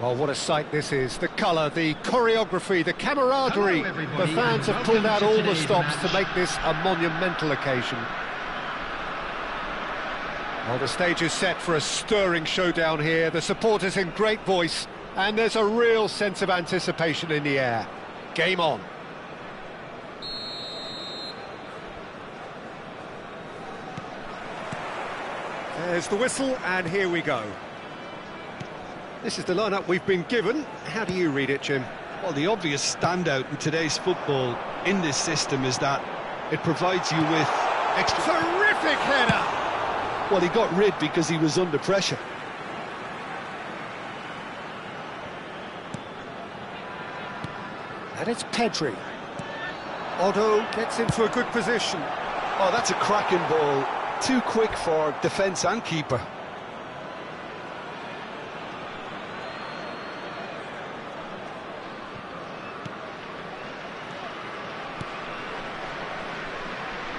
Oh, what a sight this is. The colour, the choreography, the camaraderie. The fans have pulled out all the stops to make this a monumental occasion. Well, the stage is set for a stirring showdown here. The supporters in great voice, and there's a real sense of anticipation in the air. Game on. There's the whistle, and here we go. This is the lineup we've been given. How do you read it, Jim? Well, the obvious standout in today's football in this system is that it provides you with extra... Terrific header! Well, he got rid because he was under pressure. And it's Pedri. Otto gets into a good position. Oh, that's a cracking ball. Too quick for defence and keeper.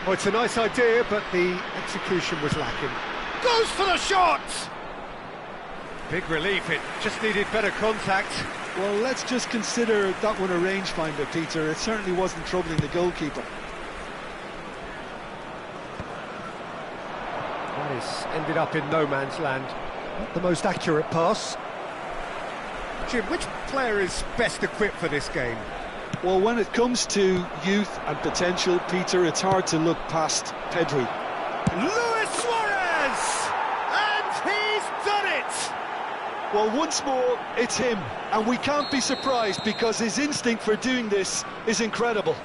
Oh, it's a nice idea, but the execution was lacking. Goes for the shot! Big relief, it just needed better contact. Well, let's just consider that one a rangefinder, Peter. It certainly wasn't troubling the goalkeeper. That is ended up in no man's land. Not the most accurate pass. Jim, which player is best equipped for this game? Well, when it comes to youth and potential, Peter, it's hard to look past Pedri. Luis Suarez! And he's done it! Well, once more, it's him. And we can't be surprised because his instinct for doing this is incredible.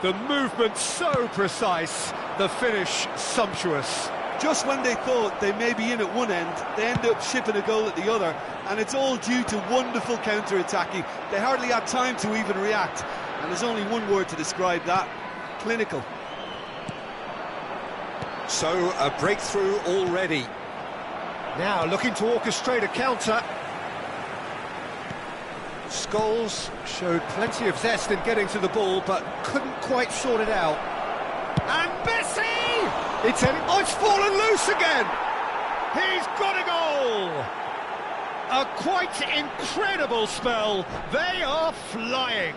The movement so precise, the finish sumptuous. Just when they thought they may be in at one end, they end up shipping a goal at the other, and it's all due to wonderful counter-attacking. They hardly had time to even react, and there's only one word to describe that: clinical. So, a breakthrough already. Now, looking to orchestrate a counter. Scholes showed plenty of zest in getting to the ball, but couldn't quite sort it out. And Messi! It's fallen loose again! He's got a goal! A quite incredible spell. They are flying.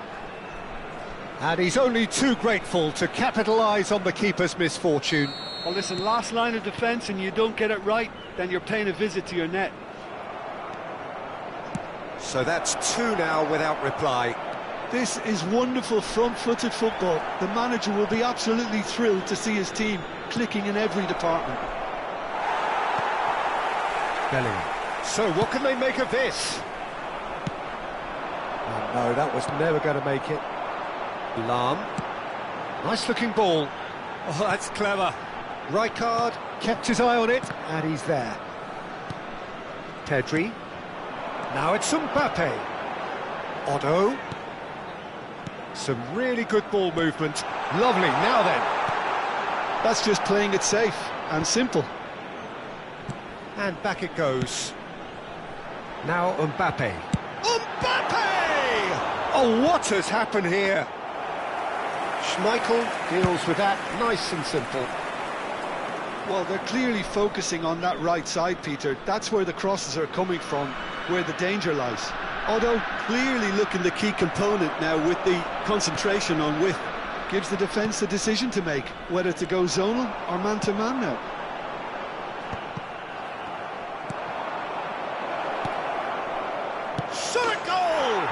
And he's only too grateful to capitalise on the keeper's misfortune. Well, listen, last line of defence and you don't get it right, then you're paying a visit to your net. So that's two now without reply. This is wonderful front-footed football. The manager will be absolutely thrilled to see his team clicking in every department. Bellingham. So what can they make of this? Oh no, that was never going to make it. Lahm. Nice looking ball. Oh, that's clever. Rijkaard kept his eye on it, and he's there. Pedri. Now it's Mbappe. Otto. Some really good ball movement. Lovely, now then. That's just playing it safe and simple. And back it goes. Now Mbappe. Mbappe! Oh, what has happened here? Schmeichel deals with that nice and simple. Well, they're clearly focusing on that right side, Peter. That's where the crosses are coming from, where the danger lies. Although clearly looking the key component now with the concentration on width. Gives the defence a decision to make, whether to go zonal or man-to-man now. Shot a goal!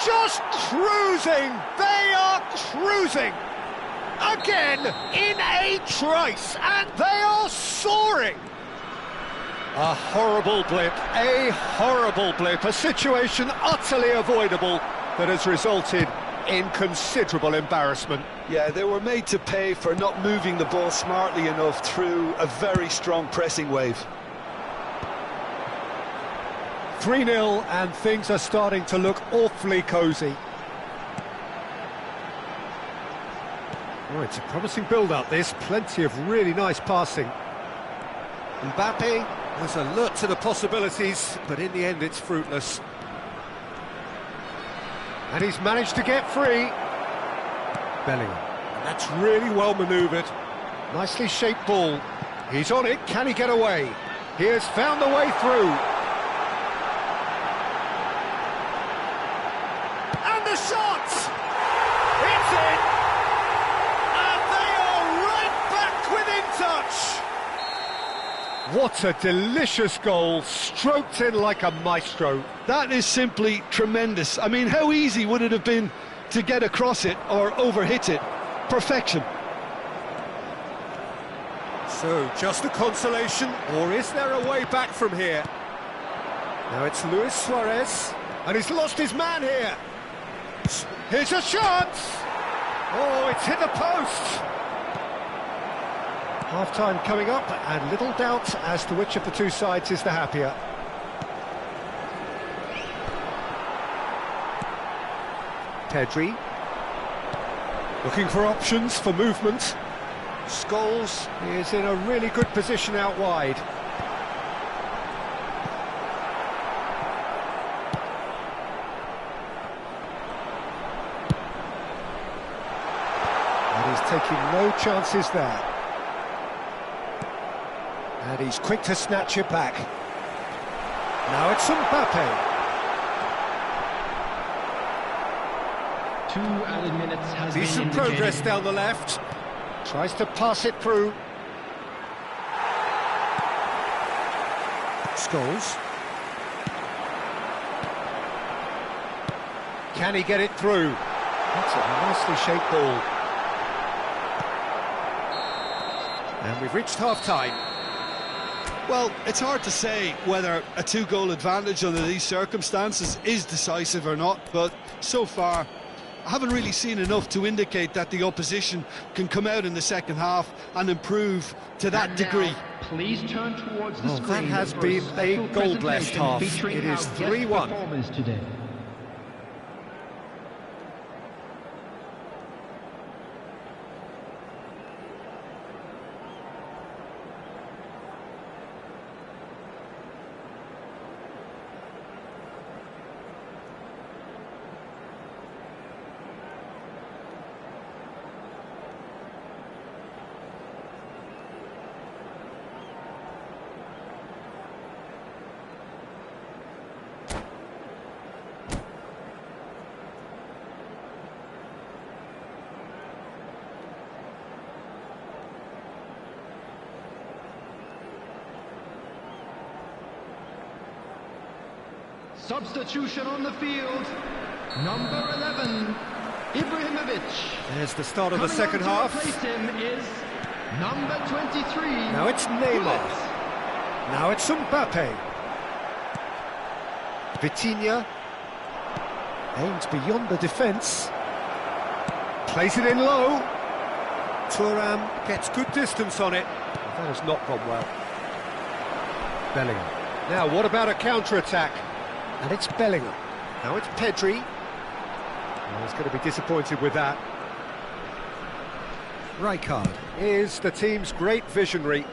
Just cruising! They are cruising! Again, in a trice, and they are soaring! A horrible blip, a situation utterly avoidable that has resulted in considerable embarrassment. Yeah, they were made to pay for not moving the ball smartly enough through a very strong pressing wave. 3-0, and things are starting to look awfully cosy. Oh, it's a promising build-up, this. Plenty of really nice passing. Mbappe was alert to the possibilities, but in the end it's fruitless. And he's managed to get free. Bellingham. And that's really well manoeuvred. Nicely shaped ball. He's on it. Can he get away? He has found the way through. What a delicious goal, stroked in like a maestro. That is simply tremendous. I mean, how easy would it have been to get across it or overhit it? Perfection. So, just a consolation, or is there a way back from here? Now it's Luis Suarez, and he's lost his man here. Here's a chance! Oh, it's hit the post! Half-time coming up, and little doubt as to which of the two sides is the happier. Pedri. Looking for options for movement. Scholes is in a really good position out wide. And he's taking no chances there. And he's quick to snatch it back. Now it's Mbappe. 2 added minutes has been Decent indicated. progress down the left. Tries to pass it through. Scholes. Can he get it through? That's a nicely shaped ball. And we've reached half-time. Well, it's hard to say whether a 2-goal advantage under these circumstances is decisive or not, but so far I haven't really seen enough to indicate that the opposition can come out in the second half and improve to that And degree. now, please turn towards the Well, screen. that has for been a special goal-blessed presentation half. featuring It is our guest 3-1. performers today. Substitution on the field. Number 11, Ibrahimovic. There's the start of the Coming second on to half. replace him is number 23. Now it's Neymar. Gullit. Now it's Mbappe. Vitinha aims beyond the defence. Plays it in low. Thuram gets good distance on it. That has not gone well. Bellingham. Now what about a counter-attack? And it's Bellingham. Now it's Pedri. Oh, he's going to be disappointed with that. Rijkaard is the team's great visionary.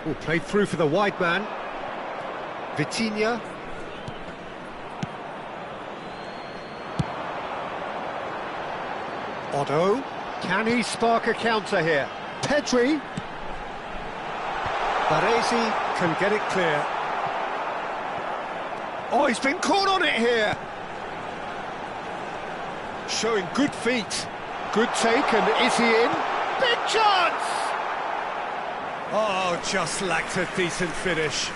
Oh, played through for the wide man. Vitinha. Otto. Can he spark a counter here? Pedri. Baresi can get it clear. Oh, he's been caught on it here. Showing good feet. Good take, and is he in? Big chance! Oh, just lacked a decent finish.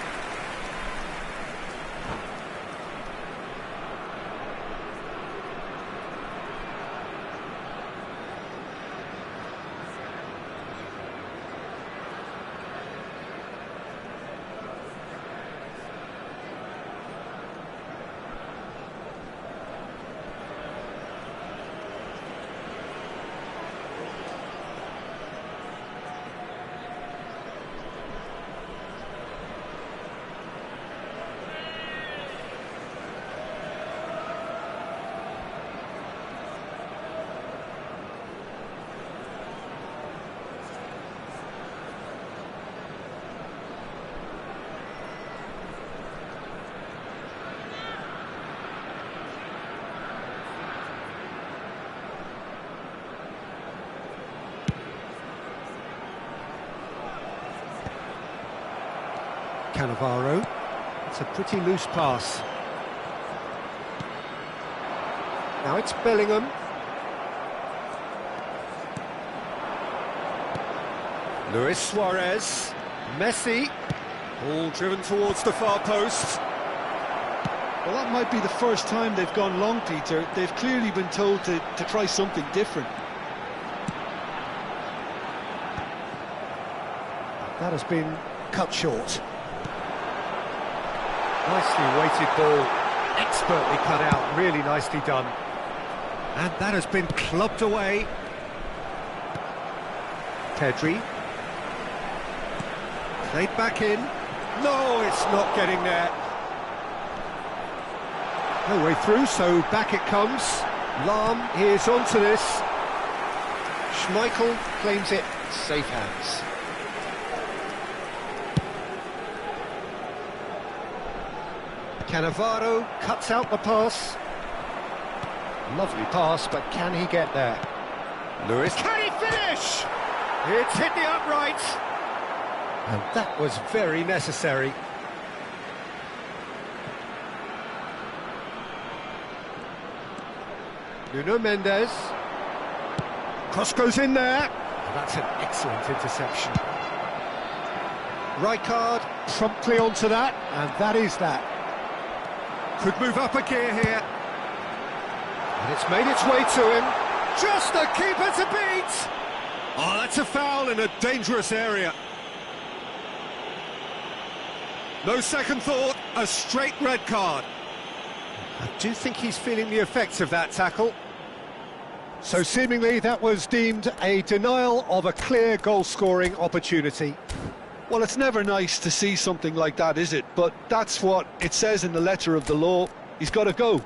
Cannavaro. It's a pretty loose pass. Now it's Bellingham. Luis Suarez. Messi, ball driven towards the far post. Well, that might be the first time they've gone long, Peter. They've clearly been told to try something different. That has been cut short. Nicely weighted ball, expertly cut out, really nicely done. And that has been clubbed away. Pedri. Played back in. No, it's not getting there. No way through, so back it comes. Lahm is onto this. Schmeichel claims it, safe hands. Cannavaro cuts out the pass. Lovely pass, but can he get there? Lewis, can he finish? It's hit the upright. And that was very necessary. Nuno Mendes. Cross goes in there. That's an excellent interception. Rijkaard promptly onto that, and that is that. Could move up a gear here. And it's made its way to him. Just the keeper to beat! Oh, that's a foul in a dangerous area. No second thought, a straight red card. I do think he's feeling the effects of that tackle. So seemingly that was deemed a denial of a clear goal-scoring opportunity. Well, it's never nice to see something like that, is it? But that's what it says in the letter of the law. He's got to go.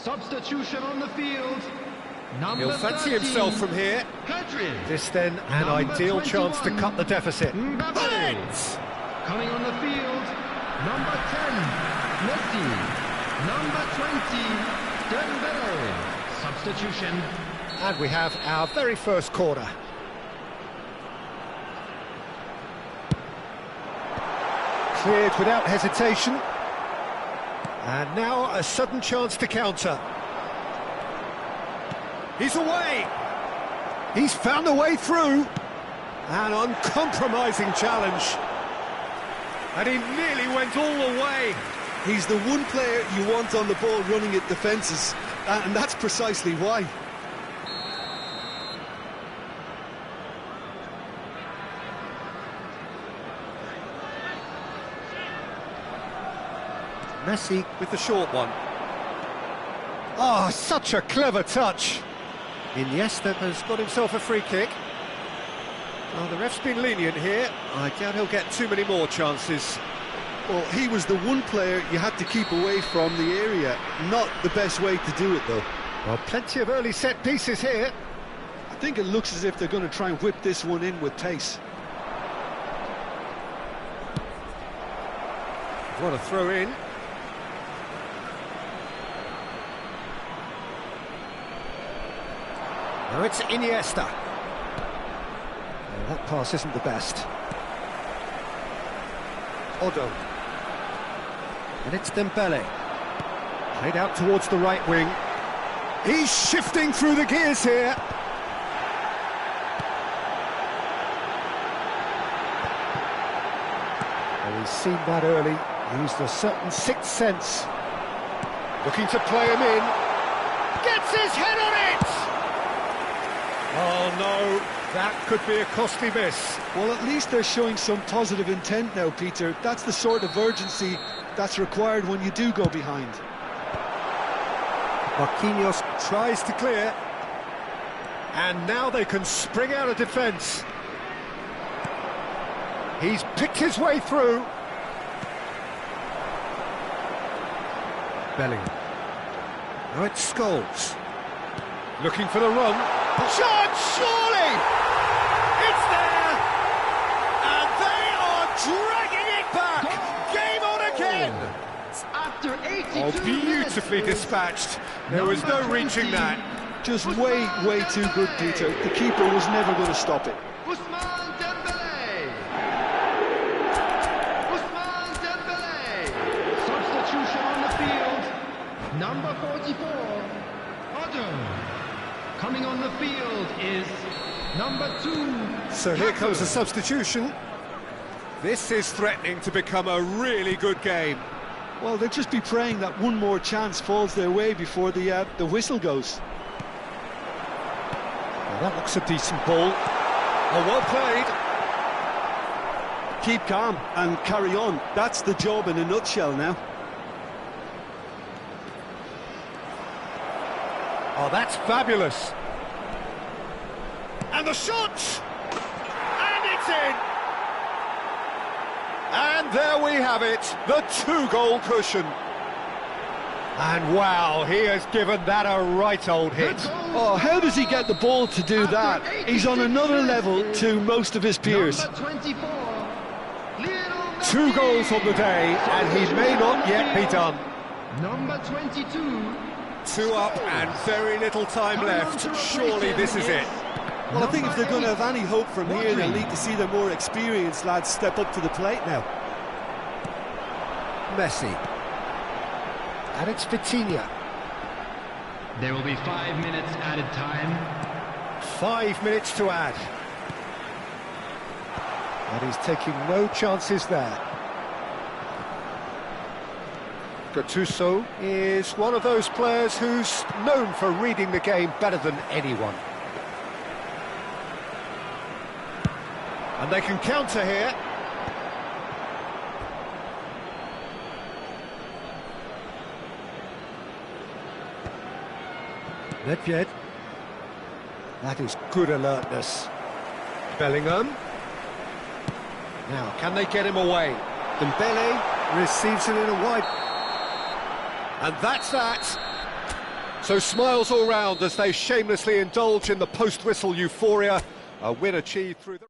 Substitution on the field. He'll fancy himself from here. Pedri. This then an Number ideal chance to 21, cut the deficit. Mbappe. Coming on the field, number 10, Messi. Number 20, Dembele. Substitution. And we have our very first corner. Cleared without hesitation. And now a sudden chance to counter. He's away. He's found a way through. An uncompromising challenge. And he nearly went all the way. He's the one player you want on the ball running at defences, and that's precisely why. Messi with the short one. Oh, such a clever touch. Iniesta has got himself a free kick. Oh, the ref's been lenient here. I doubt he'll get too many more chances. Well, he was the one player you had to keep away from the area. Not the best way to do it, though. Well, plenty of early set pieces here. I think it looks as if they're going to try and whip this one in with pace. What a throw in. Now it's Iniesta. Well, that pass isn't the best. Odo. And it's Dembele. Played out towards the right wing. He's shifting through the gears here. Well, he's seen that early. Used a certain sixth sense. Looking to play him in. Gets his head on it! That could be a costly miss. Well, at least they're showing some positive intent now, Peter. That's the sort of urgency that's required when you do go behind. Marquinhos tries to clear. And now they can spring out of defence. He's picked his way through. Bellingham. Now it's Scholes. Looking for the run. Shot, surely! It's there! And they are dragging it back! Game on again! After 82 Oh, beautifully dispatched. There was no reaching that. Just way too good, Peter. The keeper was never going to stop it. Ousmane Dembélé. Ousmane Dembélé. Substitution on the field. Number 44, Otto. Coming on the field is number 2. So here comes the substitution. This is threatening to become a really good game. Well, they'll just be praying that one more chance falls their way before the whistle goes. Well, that looks a decent ball. Oh, well played. Keep calm and carry on. That's the job in a nutshell now. Oh, that's fabulous. And the shot! And it's in! And there we have it, the 2-goal cushion. And wow, he has given that a right old hit. Oh, how does he get the ball to do that? He's on another level to most of his peers. Number 24, 2 goals on the day, and he may not yet be done. Number 22. 2 up and very little time left. Surely this is it. Well, I think if they're going to have any hope from here, they'll need to see their more experienced lads step up to the plate now. Messi. And it's Vitinha. There will be 5 minutes added time. 5 minutes to add. And he's taking no chances there. Gattuso is one of those players who's known for reading the game better than anyone. And they can counter here. Nedved. That is good alertness. Bellingham. Now, can they get him away? Dembele receives it in a wide... And that's that. So smiles all round as they shamelessly indulge in the post-whistle euphoria. A win achieved through the...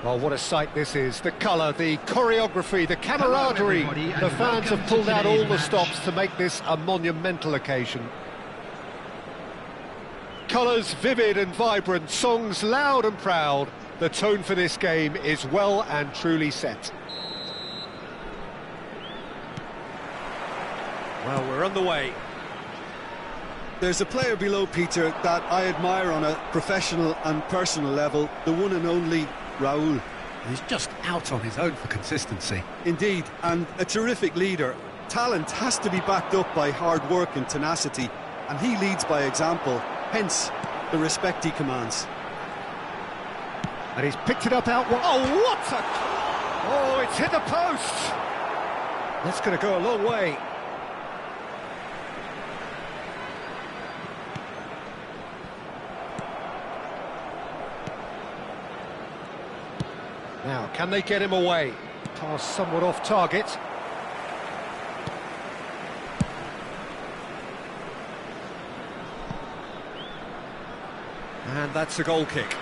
Well, what a sight this is. The colour, the choreography, the camaraderie. The fans have pulled out all the stops to make this a monumental occasion. Colours vivid and vibrant, songs loud and proud. The tone for this game is well and truly set. Well, we're on the way. There's a player below, Peter, that I admire on a professional and personal level, the one and only Raúl. He's just out on his own for consistency. Indeed, and a terrific leader. Talent has to be backed up by hard work and tenacity, and he leads by example, hence the respect he commands. And he's picked it up out. Oh, what a... Oh, it's hit the post! That's going to go a long way. Now, can they get him away? Pass somewhat off target. And that's a goal kick.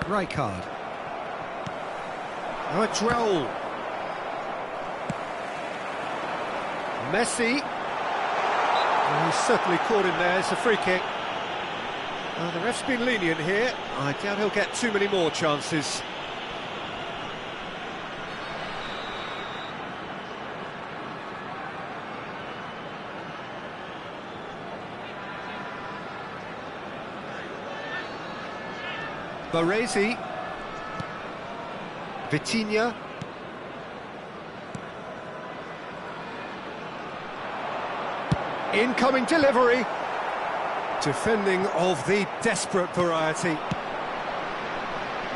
Right card. Oh, it's Raúl. Messi. Oh, he's certainly caught him there. It's a free kick. The ref's been lenient here. I doubt he'll get too many more chances. Baresi. Vitinha. Incoming delivery. Defending of the desperate variety.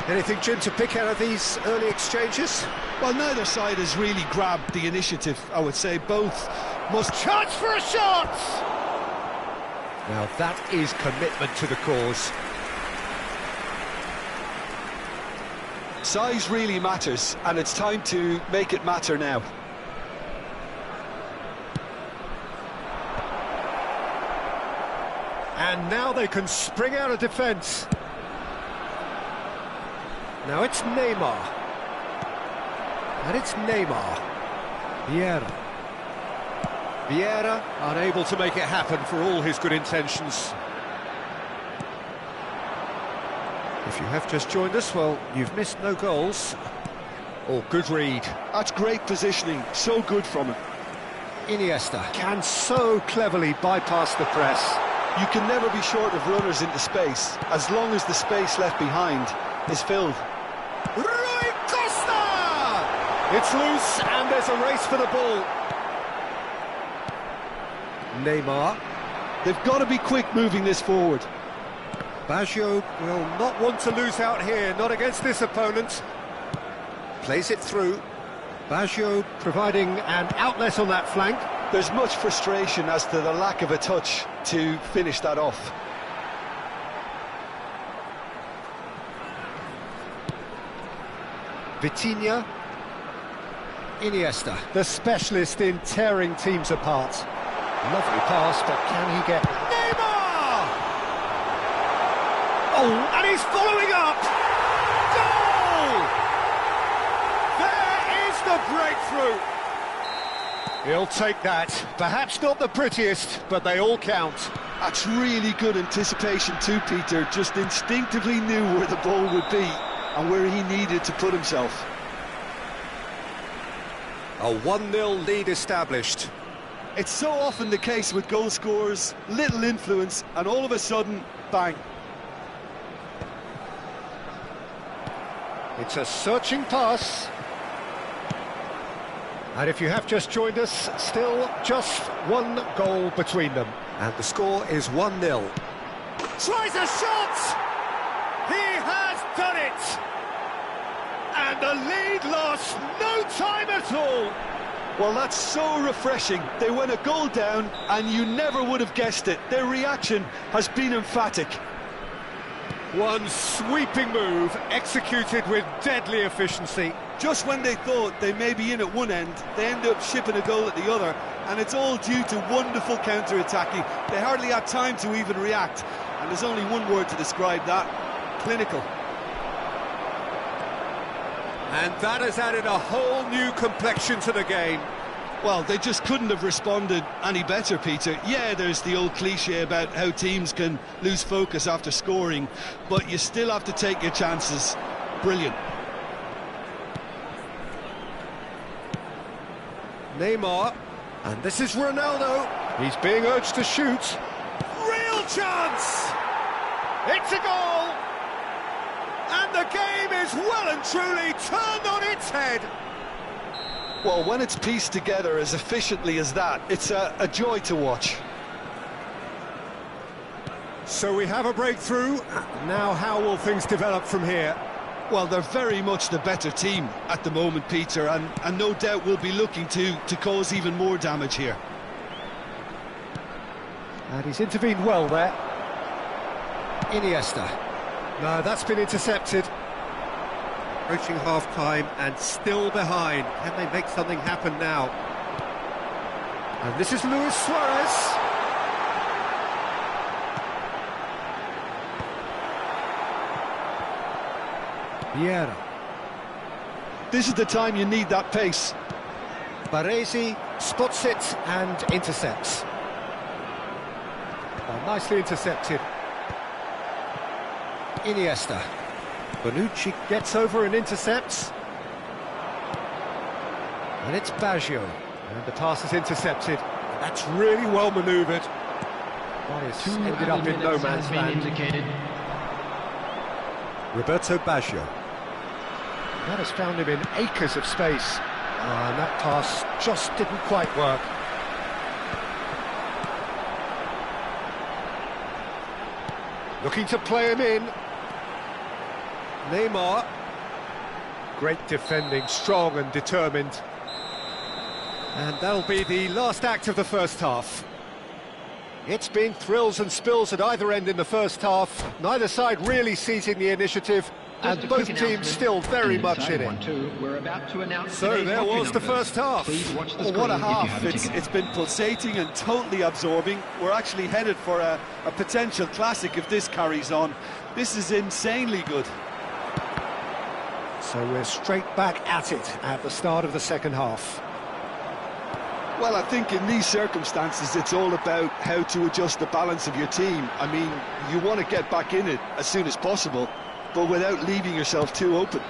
Anything, Jim, to pick out of these early exchanges? Well, neither side has really grabbed the initiative, I would say. Both must... Chance for a shot! Now that is commitment to the cause. Size really matters, and it's time to make it matter now. And now they can spring out of defence. Now it's Neymar. And it's Neymar. Vieira. Vieira unable to make it happen for all his good intentions. If you have just joined us, well, you've missed no goals. Oh, good read. That's great positioning, so good from him. Iniesta can so cleverly bypass the press. You can never be short of runners into space, as long as the space left behind is filled. Rui Costa! It's loose, and there's a race for the ball. Neymar. They've got to be quick moving this forward. Baggio will not want to lose out here, not against this opponent. Plays it through. Baggio providing an outlet on that flank. There's much frustration as to the lack of a touch to finish that off. Vitinha. Iniesta, the specialist in tearing teams apart. Lovely pass, but can he get... Neymar! Oh, and he's following up! Goal! There is the breakthrough! He'll take that. Perhaps not the prettiest, but they all count. That's really good anticipation too, Peter. Just instinctively knew where the ball would be and where he needed to put himself. A 1-0 lead established. It's so often the case with goal scorers, little influence, and all of a sudden, bang. It's a searching pass. And if you have just joined us, still just one goal between them. And the score is 1-0. Tries a shot! He has done it! And the lead lost no time at all! Well, that's so refreshing. They went a goal down, and you never would have guessed it. Their reaction has been emphatic. One sweeping move, executed with deadly efficiency. Just when they thought they may be in at one end, they end up shipping a goal at the other, and it's all due to wonderful counter-attacking. They hardly had time to even react, and there's only one word to describe that: clinical. And that has added a whole new complexion to the game. Well, they just couldn't have responded any better, Peter. Yeah, there's the old cliche about how teams can lose focus after scoring, but you still have to take your chances. Brilliant. Neymar, and this is Ronaldo. He's being urged to shoot. Real chance! It's a goal! And the game is well and truly turned on its head. Well, when it's pieced together as efficiently as that, it's a joy to watch. So we have a breakthrough. Now how will things develop from here? Well, they're very much the better team at the moment, Peter, and no doubt will be looking to cause even more damage here. And he's intervened well there. Iniesta. No, that's been intercepted. Approaching half-time and still behind. Can they make something happen now? And this is Luis Suarez. Vieira. This is the time you need that pace. Baresi spots it and intercepts. Oh, nicely intercepted. Iniesta. Bonucci gets over and intercepts. And it's Baggio. And the pass is intercepted. That's really well manoeuvred. That is ended up in no man's land. Roberto Baggio. That has found him in acres of space. And that pass just didn't quite work. Looking to play him in. Neymar. Great defending, strong and determined. And that'll be the last act of the first half. It's been thrills and spills at either end in the first half. Neither side really seizing the initiative, and both teams still very much in it. So there was the first half. Oh, what a half. It's been pulsating and totally absorbing. We're actually headed for a potential classic if this carries on. This is insanely good. So we're straight back at it at the start of the second half. Well, I think in these circumstances it's all about how to adjust the balance of your team. I mean, you want to get back in it as soon as possible, but without leaving yourself too open.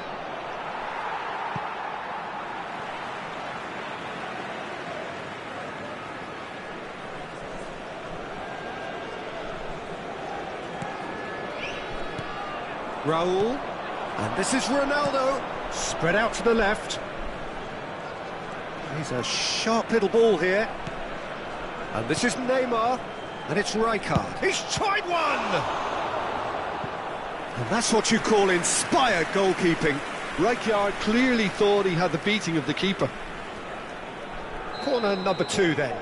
Raul, and this is Ronaldo, spread out to the left. He's a sharp little ball here. And this is Neymar, and it's Rijkaard. He's tried one! And that's what you call inspired goalkeeping. Rijkaard clearly thought he had the beating of the keeper. Corner number 2 then.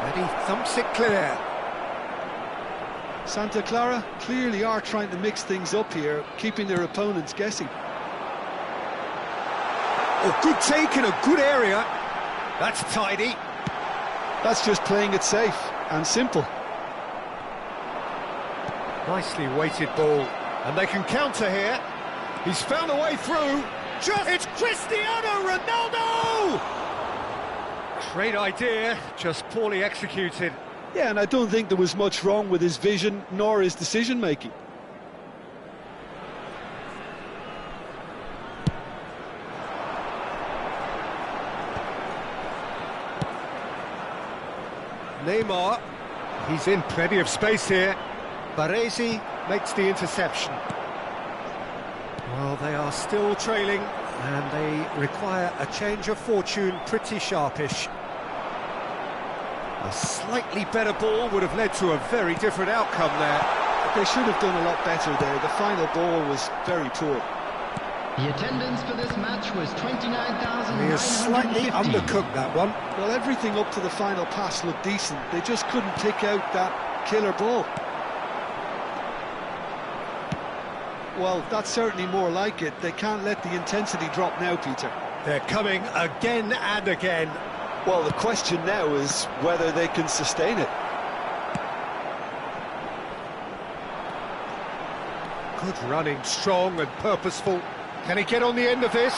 And he thumps it clear. Santa Clara clearly are trying to mix things up here, keeping their opponents guessing. Oh, good take in a good area. That's tidy. That's just playing it safe and simple. Nicely weighted ball. And they can counter here. He's found a way through. It's Cristiano Ronaldo! Great idea, just poorly executed. Yeah, and I don't think there was much wrong with his vision nor his decision-making. Neymar, he's in plenty of space here. Baresi makes the interception. Well, they are still trailing, and they require a change of fortune pretty sharpish. A slightly better ball would have led to a very different outcome there. They should have done a lot better there. The final ball was very poor. The attendance for this match was 29,950. He is slightly undercooked, that one. Well, everything up to the final pass looked decent. They just couldn't pick out that killer ball. Well, that's certainly more like it. They can't let the intensity drop now, Peter. They're coming again and again. Well, the question now is whether they can sustain it. Good running, strong and purposeful. Can he get on the end of this?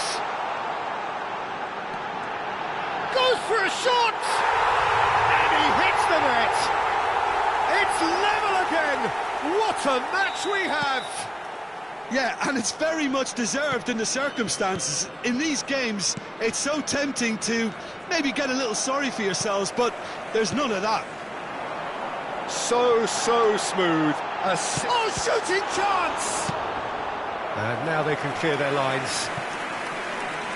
Goes for a shot! And he hits the net! It's level again! What a match we have! Yeah, and it's very much deserved in the circumstances. In these games, it's so tempting to maybe get a little sorry for yourselves, but there's none of that. So smooth. Shooting chance! And now they can clear their lines.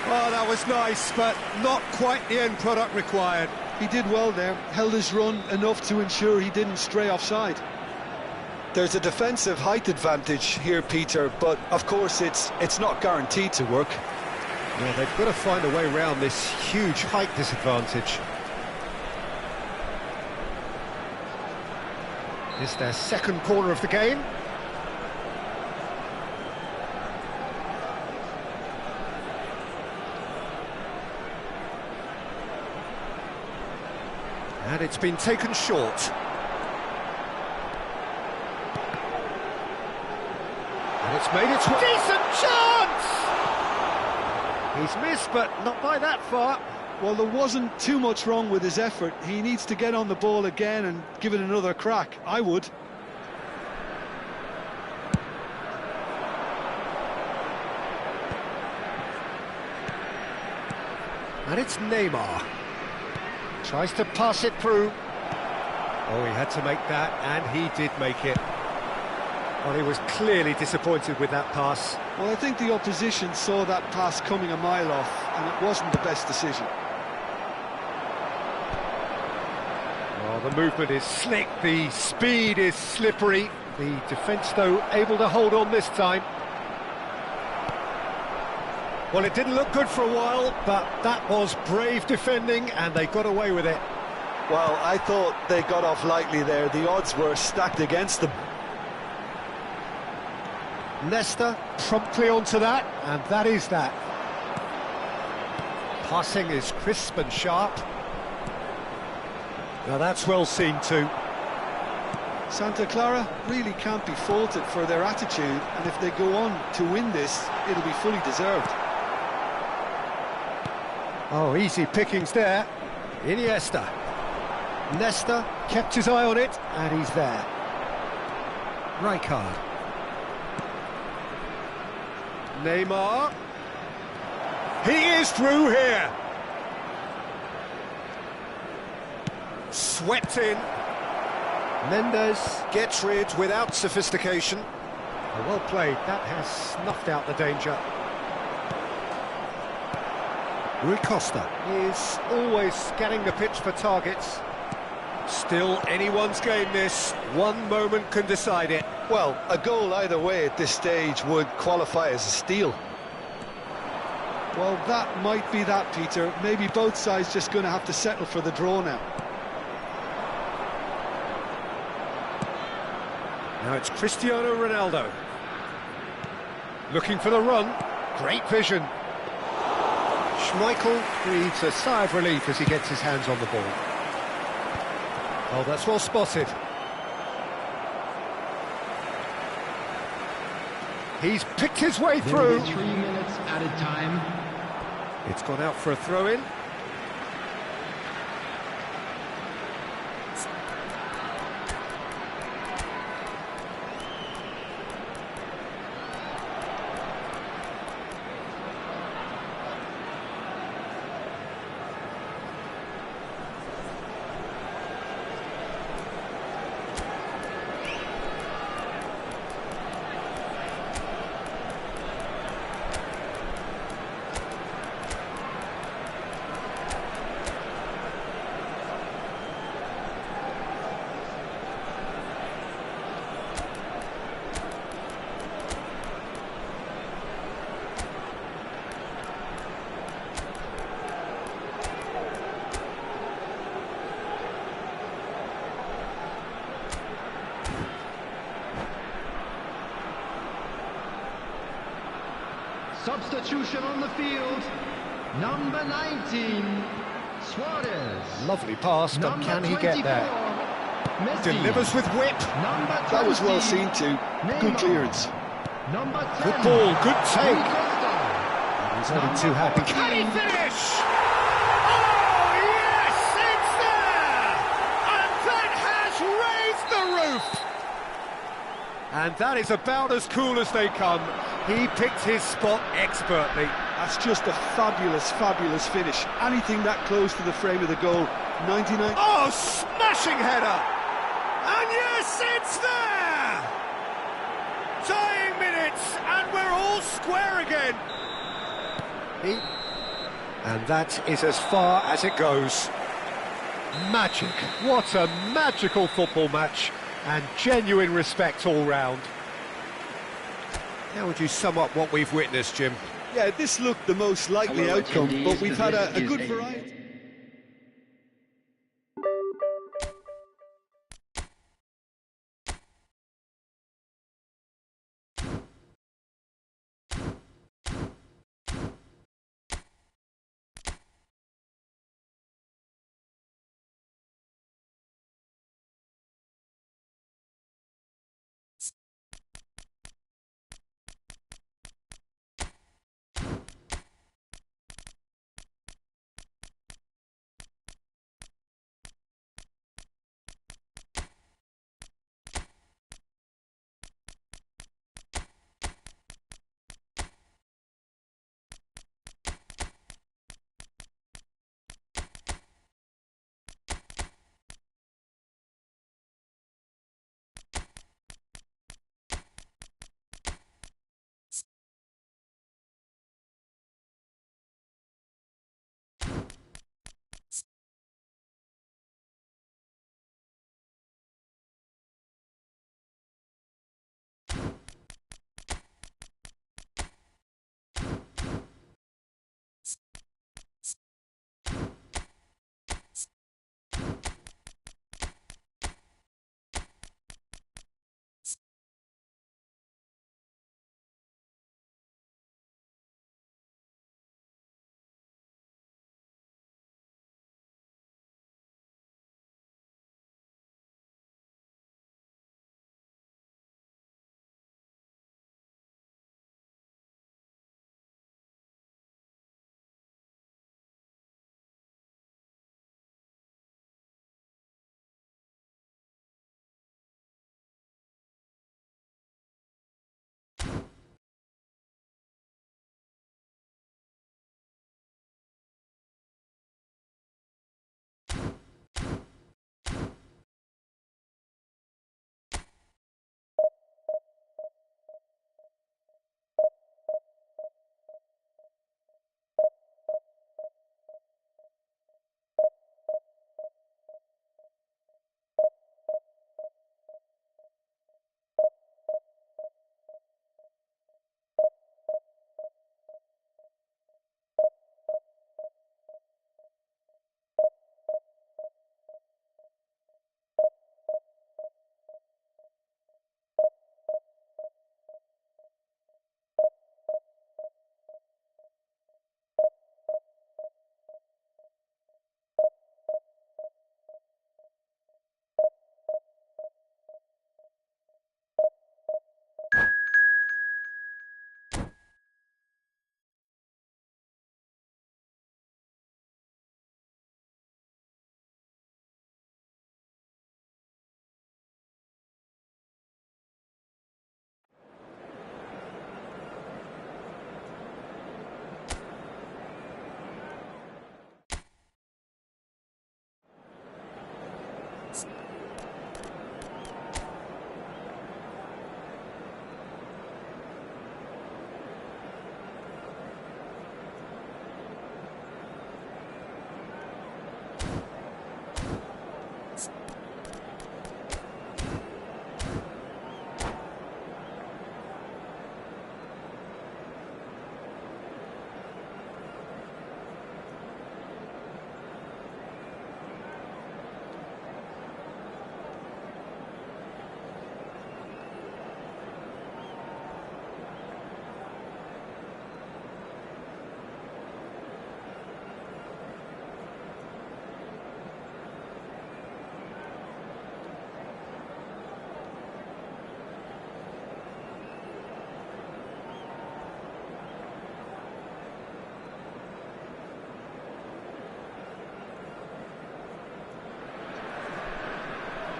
Oh, that was nice, but not quite the end product required. He did well there, held his run enough to ensure he didn't stray offside. There's a defensive height advantage here, Peter, but of course it's not guaranteed to work. Well, they've got to find a way around this huge height disadvantage. It's their second corner of the game. And it's been taken short. And it's made its way. Decent chance! He's missed, but not by that far. Well, there wasn't too much wrong with his effort. He needs to get on the ball again and give it another crack. I would. And it's Neymar. Tries to pass it through. Oh, he had to make that, and he did make it. Well, he was clearly disappointed with that pass. Well, I think the opposition saw that pass coming a mile off, and it wasn't the best decision. Oh, the movement is slick, the speed is slippery. The defence, though, able to hold on this time. Well, it didn't look good for a while, but that was brave defending, and they got away with it. Well, I thought they got off lightly there. The odds were stacked against them. Nesta promptly onto that, and that is that. Passing is crisp and sharp. Now that's well seen too. Santa Clara really can't be faulted for their attitude, and if they go on to win this, it'll be fully deserved. Oh, easy pickings there. Iniesta. Nesta kept his eye on it, and he's there. Rijkaard. Neymar. He is through here. Swept in. Mendes gets rid without sophistication. Oh, well played. That has snuffed out the danger. Rui Costa is always scanning the pitch for targets. Still anyone's game this. One moment can decide it. Well, a goal either way at this stage would qualify as a steal. Well, that might be that, Peter. Maybe both sides just going to have to settle for the draw now. Now it's Cristiano Ronaldo. Looking for the run. Great vision. Schmeichel breathes a sigh of relief as he gets his hands on the ball. Oh, that's well spotted. He's picked his way through. 3 minutes added time. It's gone out for a throw-in. Substitution on the field. Number 19, Suarez. Lovely pass, but Number can he get there? 24, Messi. Delivers with whip. Number 20, That was well seen too. Good Neymar. clearance. Number 10, Good ball, good take. Costa. He's only too happy. Can he finish? Oh, yes, it's there! And that has raised the roof! And that is about as cool as they come. He picked his spot expertly. That's just a fabulous, fabulous finish. Anything that close to the frame of the goal, 99... Oh, smashing header! And yes, it's there! Dying minutes, and we're all square again. And that is as far as it goes. Magic. What a magical football match, and genuine respect all round. How would you sum up what we've witnessed, Jim? Yeah, this looked the most likely Hello, outcome, attendees. but we've had a This good is variety.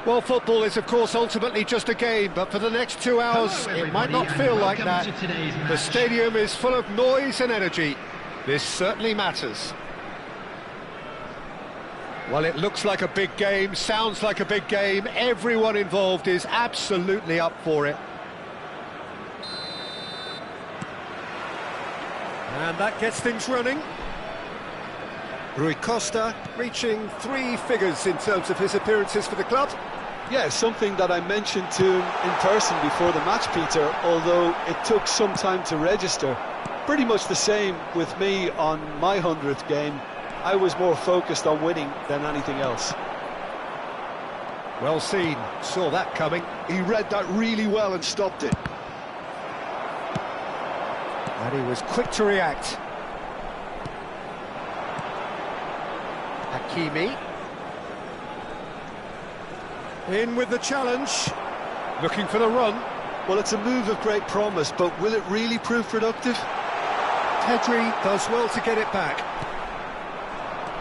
Well, football is, of course, ultimately just a game, but for the next 2 hours, Hello, it might not everybody, feel and like that. welcome to today's The match. stadium is full of noise and energy. This certainly matters. Well, it looks like a big game, sounds like a big game. Everyone involved is absolutely up for it. And that gets things running. Rui Costa reaching 3 figures in terms of his appearances for the club. Yeah, something that I mentioned to him in person before the match, Peter, although it took some time to register. Pretty much the same with me on my 100th game. I was more focused on winning than anything else. Well seen, saw that coming. He read that really well and stopped it. And he was quick to react. Hakimi. In with the challenge. Looking for the run. Well, it's a move of great promise, but will it really prove productive? Pedri does well to get it back.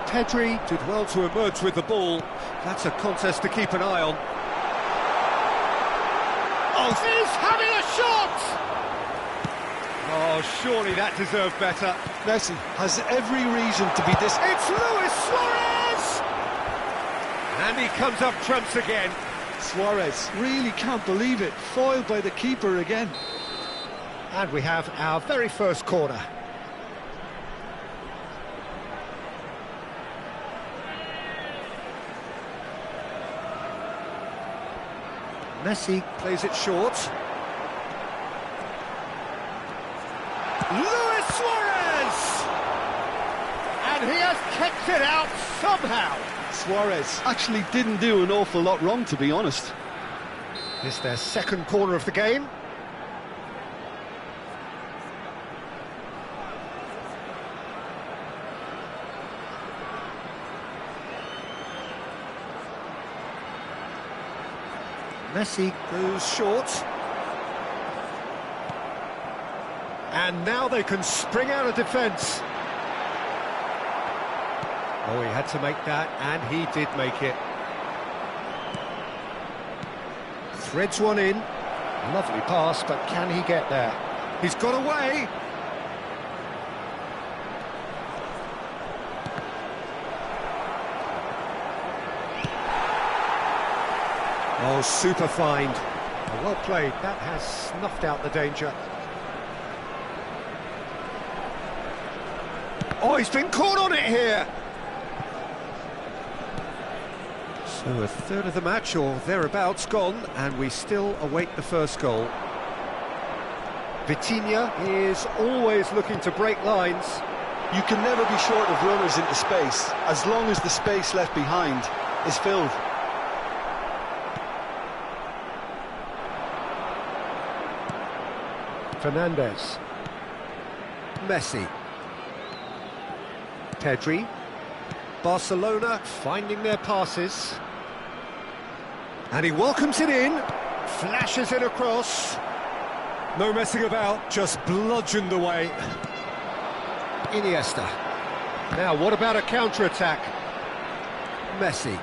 Pedri did well to emerge with the ball. That's a contest to keep an eye on. Oh, he's having a shot! Oh, surely that deserved better. Messi has every reason to be this. It's Luis Suarez! And he comes up trumps again. Suarez really can't believe it. Foiled by the keeper again. And we have our very first corner. Messi plays it short. Luis Suarez! And he has kept it out somehow. Suarez actually didn't do an awful lot wrong, to be honest. It's their second corner of the game. Messi goes short. And now they can spring out of defence. Oh, he had to make that, and he did make it. Threads one in. Lovely pass, but can he get there? He's got away. Oh, super find. Well played. That has snuffed out the danger. Oh, he's been caught on it here. So a third of the match, or thereabouts, gone, and we still await the first goal. Vitinha is always looking to break lines. You can never be short of runners into space, as long as the space left behind is filled. Fernandez. Messi. Pedri. Barcelona finding their passes. And he welcomes it in, flashes it across. No messing about, just bludgeoned away. Iniesta. Now, what about a counter-attack? Messi.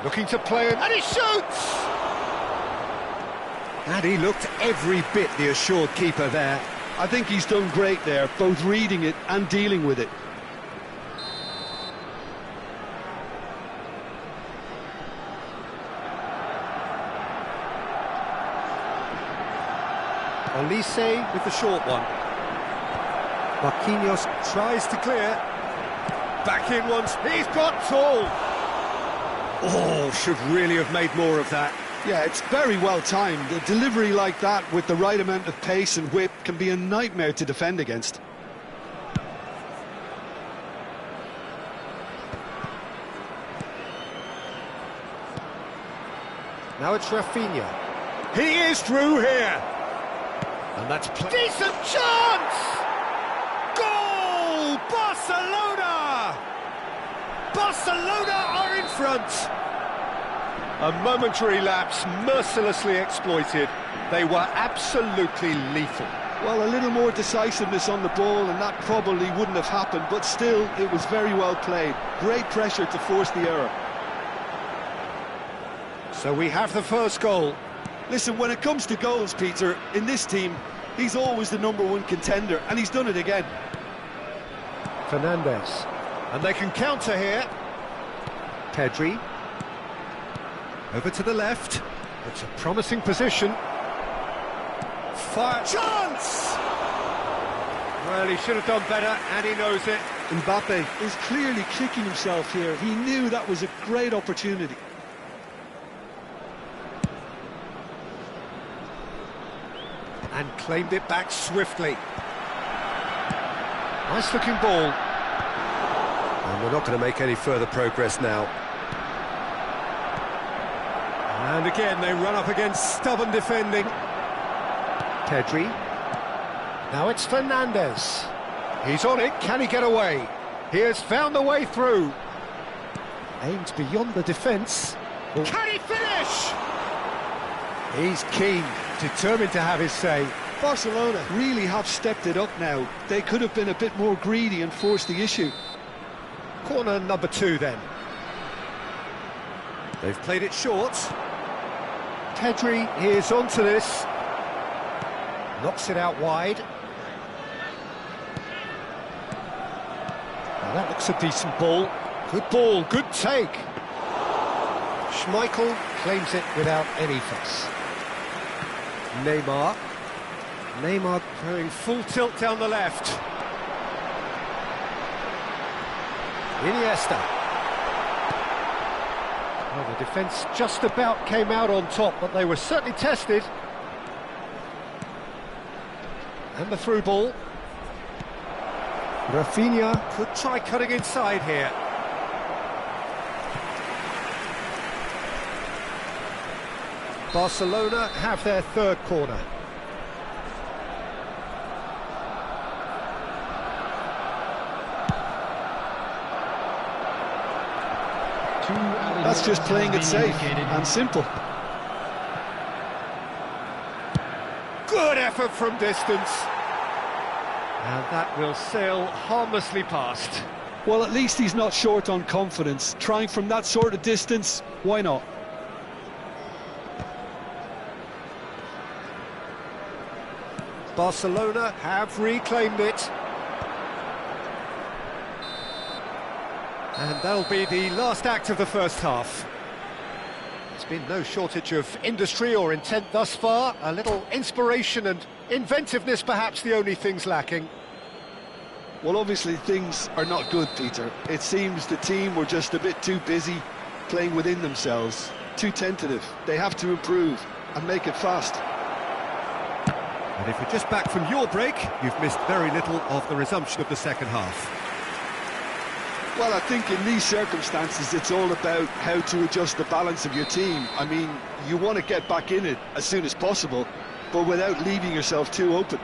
Looking to play it, and he shoots! And he looked every bit the assured keeper there. I think he's done great there, both reading it and dealing with it. Olise with the short one. Marquinhos tries to clear. Back in once, he's got tall. Oh, should really have made more of that. Yeah, it's very well timed. A delivery like that with the right amount of pace and whip can be a nightmare to defend against. Now it's Rafinha. He is through here. And that's decent chance! Goal! Barcelona! Barcelona are in front. A momentary lapse, mercilessly exploited. They were absolutely lethal. Well, a little more decisiveness on the ball and that probably wouldn't have happened, but still, it was very well played. Great pressure to force the error. So we have the first goal. Listen, when it comes to goals, Peter, in this team, he's always the #1 contender, and he's done it again. Fernandes. And they can counter here. Pedri. Over to the left. It's a promising position. Fire chance! Well, he should have done better, and he knows it. Mbappe is clearly kicking himself here. He knew that was a great opportunity. And claimed it back swiftly. Nice looking ball. And we're not going to make any further progress now. And again, they run up against stubborn defending. Pedri. Now it's Fernandes. He's on it, can he get away? He has found the way through. Aims beyond the defence. Oh. Can he finish? He's keen, determined to have his say. Barcelona really have stepped it up now. They could have been a bit more greedy and forced the issue. Corner number 2 then. They've played it short. Pedri is onto this. Knocks it out wide. Now that looks a decent ball. Good ball, good take. Schmeichel claims it without any fuss. Neymar. Neymar going full tilt down the left. Iniesta. Well, the defence just about came out on top, but they were certainly tested. And the through ball. Rafinha could try cutting inside here. Barcelona have their third corner. That's just playing it safe and simple. Good effort from distance. And that will sail harmlessly past. Well, at least he's not short on confidence. Trying from that sort of distance, why not? Barcelona have reclaimed it. And that'll be the last act of the first half. There's been no shortage of industry or intent thus far. A little inspiration and inventiveness, perhaps the only things lacking. Well, obviously things are not good, Peter. It seems the team were just a bit too busy playing within themselves, too tentative. They have to improve and make it fast. And if you're just back from your break, you've missed very little of the resumption of the second half. Well, I think in these circumstances, it's all about how to adjust the balance of your team. I mean, you want to get back in it as soon as possible, but without leaving yourself too open.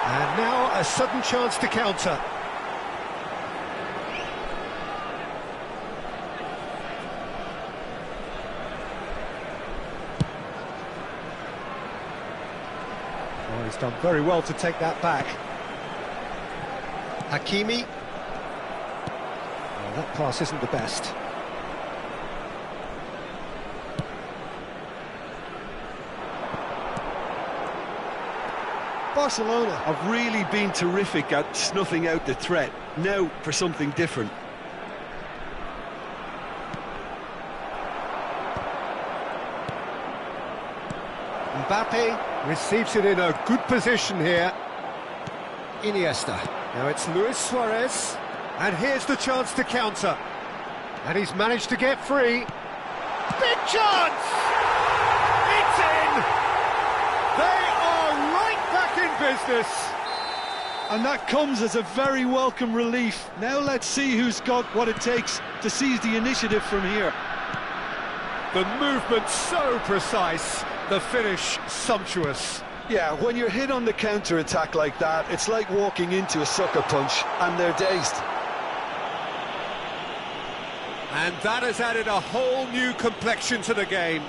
And now a sudden chance to counter. Oh, he's done very well to take that back. Hakimi. Oh, that pass isn't the best. Barcelona have really been terrific at snuffing out the threat. Now for something different. Mbappe receives it in a good position here. Iniesta. Now it's Luis Suarez. And here's the chance to counter. And he's managed to get free. Big chance! It's in! They are right back in business. And that comes as a very welcome relief. Now let's see who's got what it takes to seize the initiative from here. The movement so precise, the finish sumptuous. Yeah, when you're hit on the counter-attack like that, it's like walking into a sucker punch, and they're dazed. And that has added a whole new complexion to the game.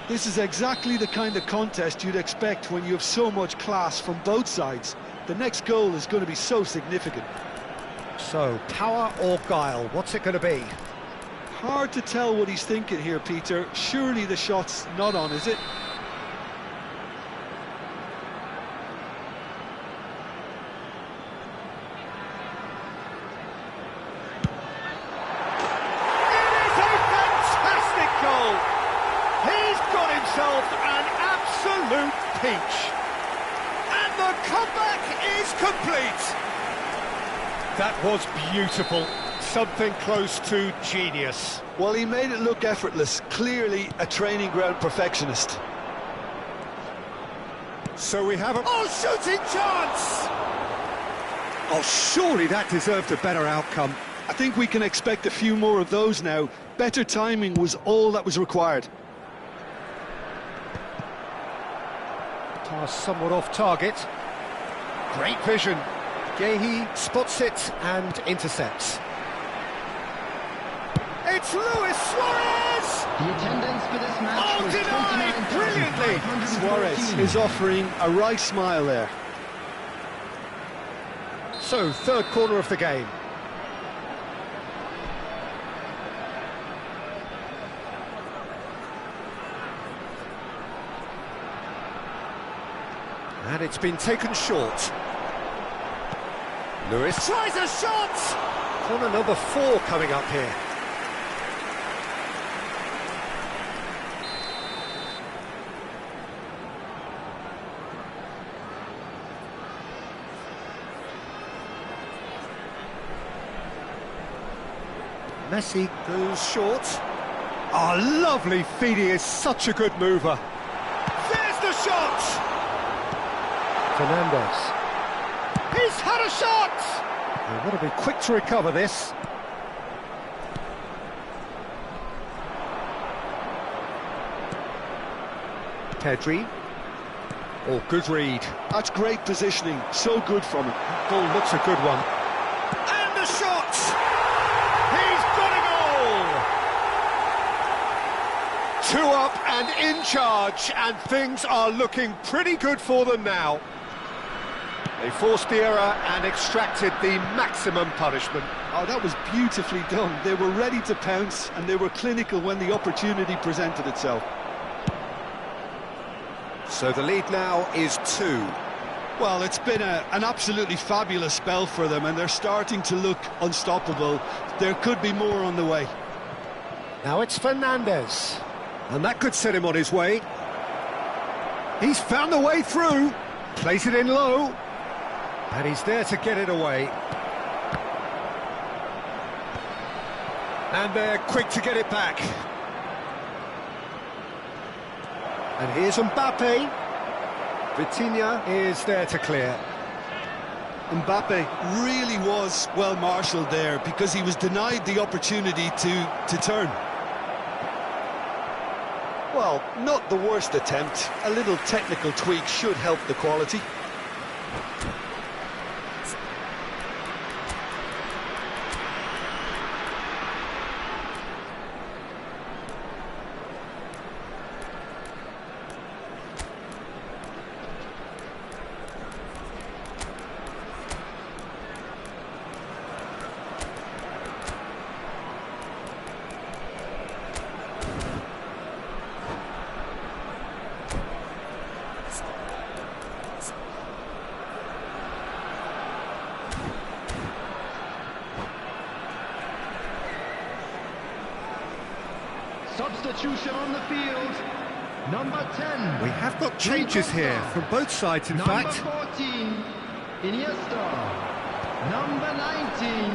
This is exactly the kind of contest you'd expect when you have so much class from both sides. The next goal is going to be so significant. So, power or guile, what's it going to be? Hard to tell what he's thinking here, Peter. Surely the shot's not on, is it? An absolute peach, and the comeback is complete. That was beautiful, something close to genius. Well, he made it look effortless, clearly a training ground perfectionist. So we have a shooting chance. Oh, surely that deserved a better outcome. I think we can expect a few more of those now. Better timing was all that was required. Pass somewhat off target. Great vision. Gehi spots it and intercepts. It's Luis Suarez! The attendance for this match was denied brilliantly! Suarez is offering a right smile there. So, third corner of the game. And it's been taken short. Lewis tries a shot! Corner number 4 coming up here. Messi goes short. Oh, lovely feed, he is such a good mover. There's the shot! Fernandez. He's had a shot! They've got to be quick to recover this. Pedri. Oh, good read. That's great positioning, so good from him. Ball looks a good one. And the shot! He's got a goal! 2 up and in charge, and things are looking pretty good for them now. They forced the error and extracted the maximum punishment. Oh, that was beautifully done. They were ready to pounce, and they were clinical when the opportunity presented itself. So the lead now is 2. Well, it's been an absolutely fabulous spell for them, and they're starting to look unstoppable. There could be more on the way. Now it's Fernandez, and that could set him on his way. He's found the way through, plays it in low, and he's there to get it away. And they're quick to get it back. And here's Mbappe. Vitinha is there to clear. Mbappe really was well marshalled there because he was denied the opportunity to turn. Well, not the worst attempt. A little technical tweak should help the quality. Substitution on the field, number 10. We have got changes here from both sides, in fact. Number 14, Iniesta. Number 19,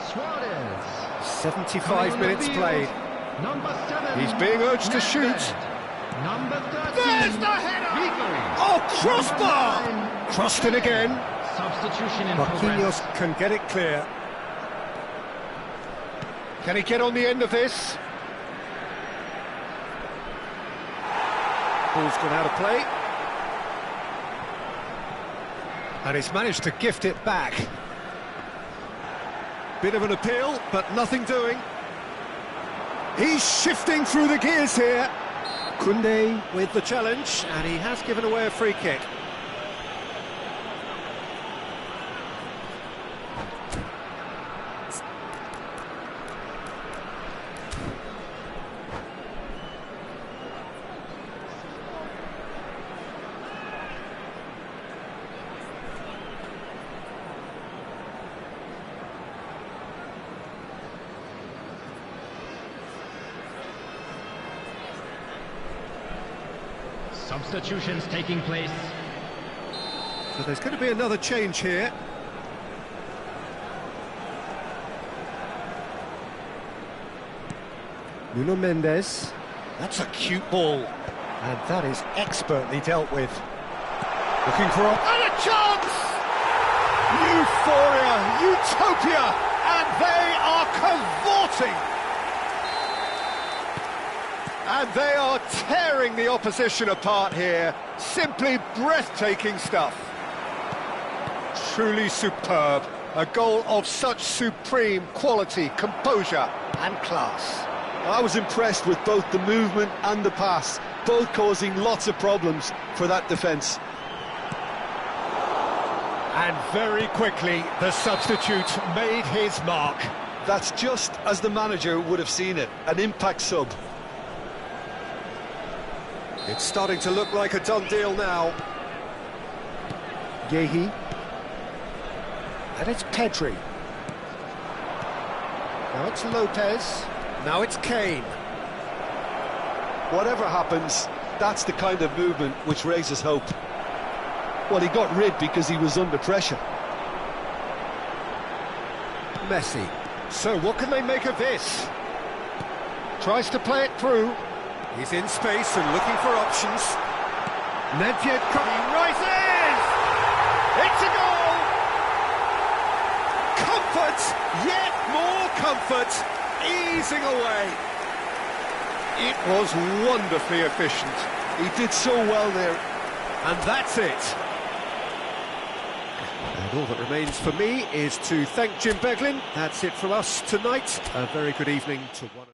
Suarez. 75 minutes played. Number 7. He's being urged to shoot. Number 13. There's the header! Oh, crossbar! Crossed in again. Substitution in Marquinhos progress. can get it clear. Can he get on the end of this? Ball's gone out of play. And he's managed to gift it back. Bit of an appeal, but nothing doing. He's shifting through the gears here. Koundé with the challenge, and he has given away a free kick. Substitutions taking place. So there's going to be another change here. Nuno Mendes. That's a cute ball. And that is expertly dealt with. Looking for and a chance! Euphoria, utopia, and they are cavorting. And they are tearing the opposition apart here. Simply breathtaking stuff. Truly superb. A goal of such supreme quality, composure and class. I was impressed with both the movement and the pass, both causing lots of problems for that defence. And very quickly, the substitute made his mark. That's just as the manager would have seen it, an impact sub. It's starting to look like a done deal now. Yehi. And it's Pedri. Now it's Lopez. Now it's Kane. Whatever happens, that's the kind of movement which raises hope. Well, he got rid because he was under pressure. Messi. So what can they make of this? Tries to play it through. He's in space and looking for options. Nedved he rises! It's a goal! Comfort, yet more comfort, easing away. It was wonderfully efficient. He did so well there. And that's it. And all that remains for me is to thank Jim Beglin. That's it from us tonight. A very good evening to one.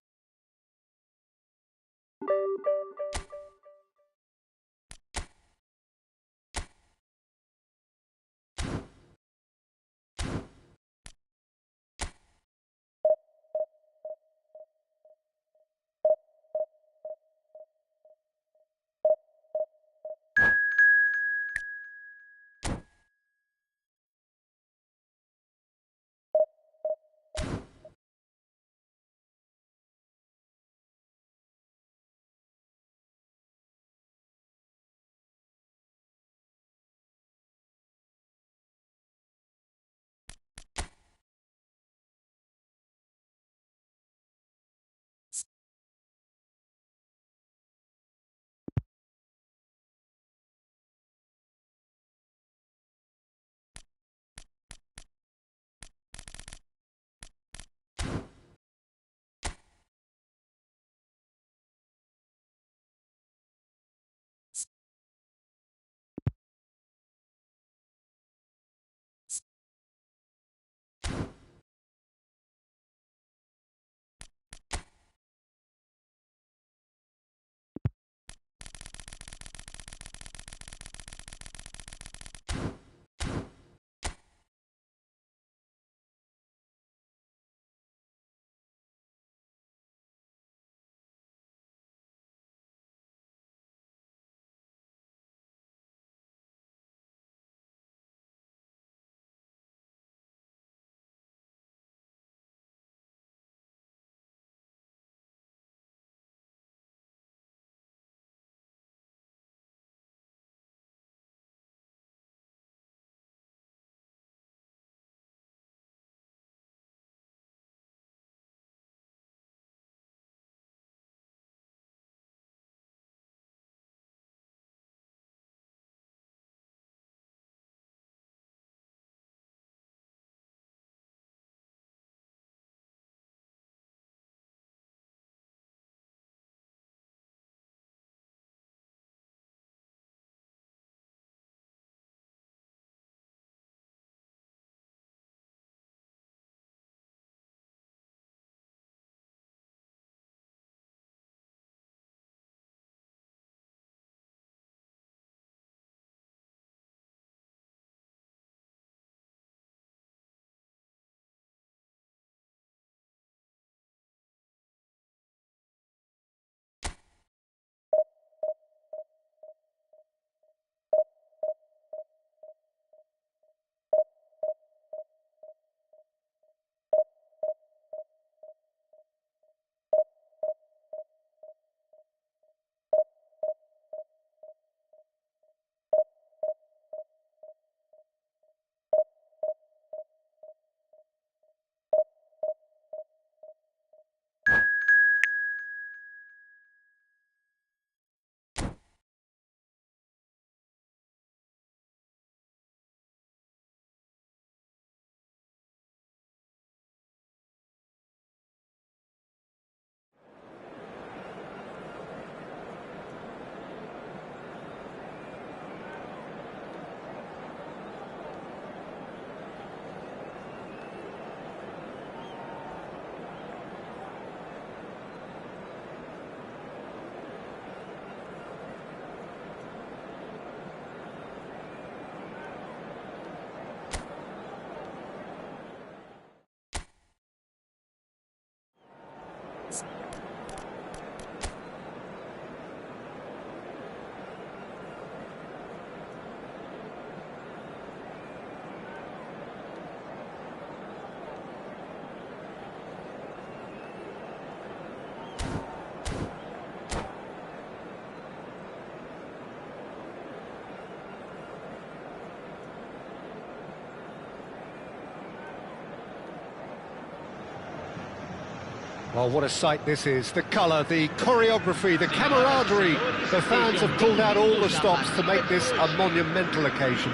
Well, what a sight this is. The colour, the choreography, the camaraderie. The fans have pulled out all the stops to make this a monumental occasion.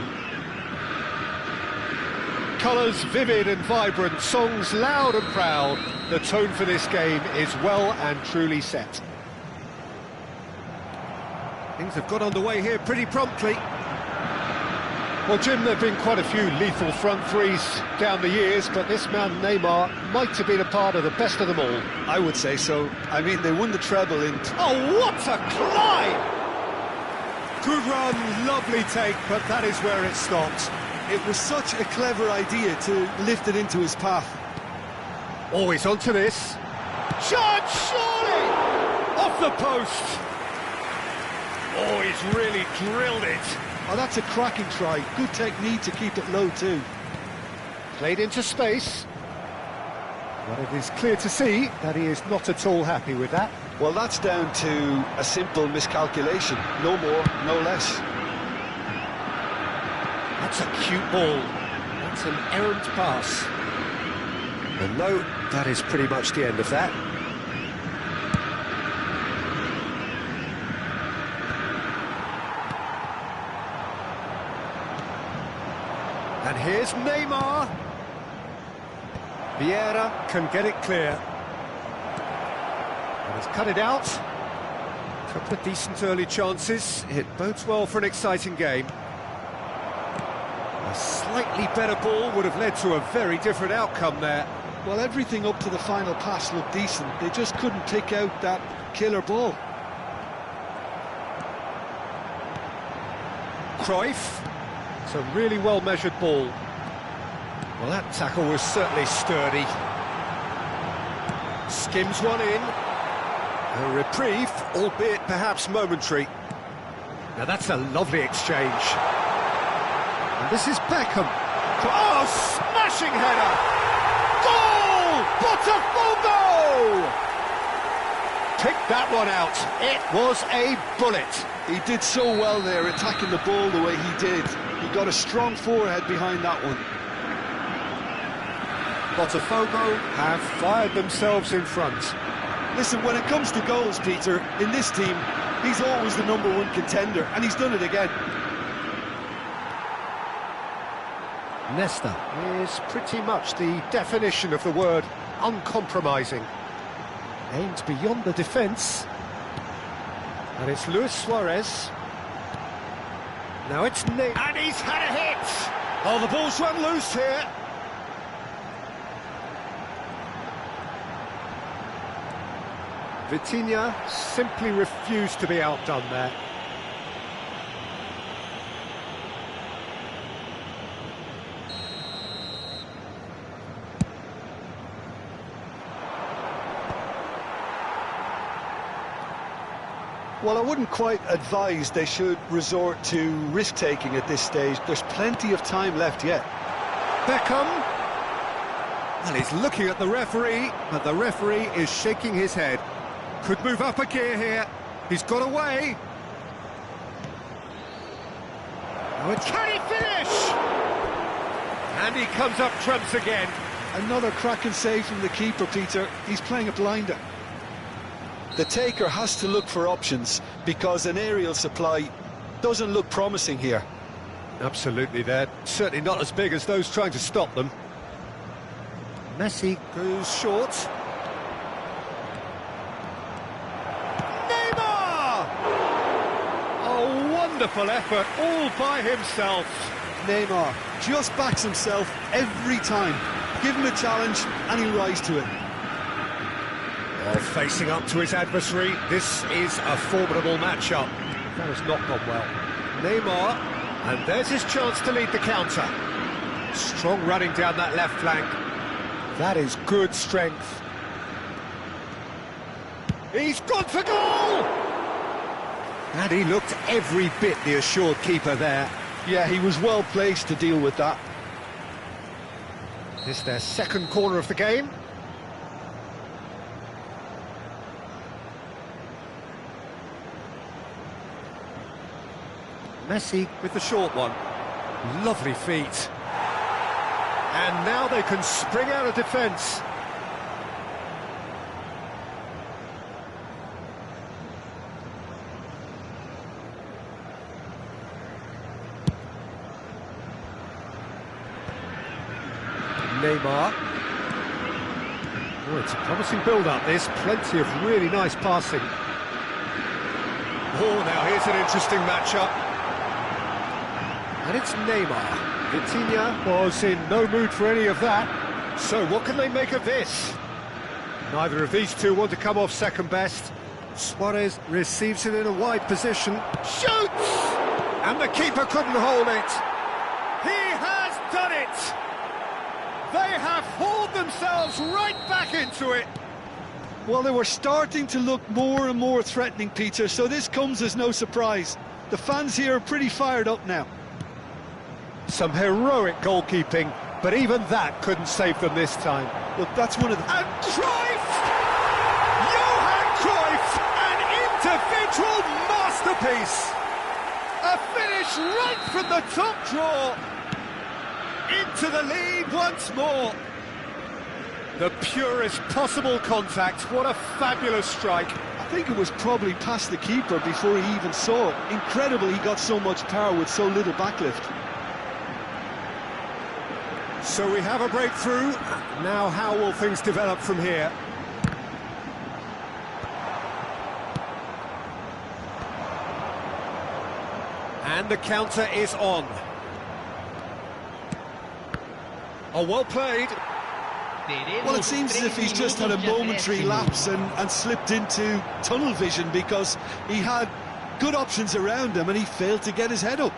Colours vivid and vibrant, songs loud and proud. The tone for this game is well and truly set. Things have got underway here pretty promptly. Well, Jim, there have been quite a few lethal front threes down the years, but this man, Neymar, might have been a part of the best of them all. I would say so. I mean, they won the treble in... Oh, what a climb! Good run, lovely take, but that is where it stopped. It was such a clever idea to lift it into his path. Always onto this. Shot, surely! Off the post! Oh, he's really drilled it. Oh, that's a cracking try. Good technique to keep it low too. Played into space. But it is clear to see that he is not at all happy with that. Well, that's down to a simple miscalculation. No more, no less. That's a cute ball. That's an errant pass. And no, that is pretty much the end of that. And here's Neymar. Vieira can get it clear. And he's cut it out. A couple of decent early chances. It bodes well for an exciting game. A slightly better ball would have led to a very different outcome there. Well, everything up to the final pass looked decent. They just couldn't pick out that killer ball. Cruyff. It's a really well-measured ball. Well, that tackle was certainly sturdy. Skims one in. A reprieve, albeit perhaps momentary. Now that's a lovely exchange. And this is Beckham. Oh, smashing header! Goal! Botafogo! Pick that one out. It was a bullet. He did so well there, attacking the ball the way he did. He got a strong forehead behind that one. Botafogo have fired themselves in front. Listen, when it comes to goals, Peter, in this team, he's always the #1 contender, and he's done it again. Nesta is pretty much the definition of the word uncompromising. Aimed beyond the defence. And it's Luis Suarez. Now it's Nate. And he's had a hit! Oh, the ball's run loose here. Vitinha simply refused to be outdone there. Well, I wouldn't quite advise they should resort to risk-taking at this stage. There's plenty of time left yet. Beckham. Well, he's looking at the referee, but the referee is shaking his head. Could move up a gear here. He's got away. Oh, can he finish? And he comes up trumps again. Another cracking save from the keeper, Peter. He's playing a blinder. The taker has to look for options because an aerial supply doesn't look promising here. Absolutely, they're certainly not as big as those trying to stop them. Messi goes short. Neymar! A wonderful effort all by himself. Neymar just backs himself every time. Give him a challenge and he'll rise to it. Facing up to his adversary, this is a formidable matchup. That has not gone well. Neymar, and there's his chance to lead the counter. Strong running down that left flank. That is good strength. He's gone for goal! And he looked every bit the assured keeper there. Yeah, he was well placed to deal with that. This is their second corner of the game. Messi with the short one. Lovely feet. And now they can spring out of defence. Neymar. Oh, it's a promising build-up, this. Plenty of really nice passing. Oh, now here's an interesting matchup. And it's Neymar. Vitinha was in no mood for any of that. So what can they make of this? Neither of these two want to come off second best. Suarez receives it in a wide position. Shoots! And the keeper couldn't hold it. He has done it! They have hauled themselves right back into it. Well, they were starting to look more and more threatening, Peter, so this comes as no surprise. The fans here are pretty fired up now. Some heroic goalkeeping, but even that couldn't save them this time. Look, that's one of the... And Cruyff! Johan Cruyff! An individual masterpiece! A finish right from the top draw! Into the lead once more! The purest possible contact, what a fabulous strike. I think it was probably past the keeper before he even saw it. Incredible he got so much power with so little backlift. So we have a breakthrough. Now how will things develop from here? And the counter is on. Oh, well played. Well, it seems as if he's just had a momentary lapse and slipped into tunnel vision, because he had good options around him and he failed to get his head up.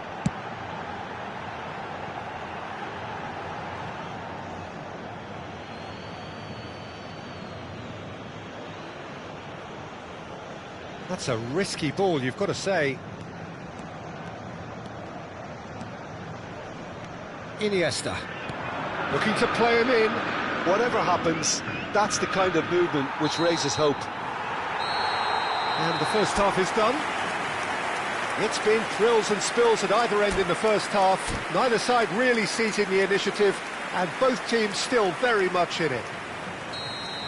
That's a risky ball, you've got to say. Iniesta. Looking to play him in. Whatever happens, that's the kind of movement which raises hope. And the first half is done. It's been thrills and spills at either end in the first half. Neither side really seizing the initiative, and both teams still very much in it.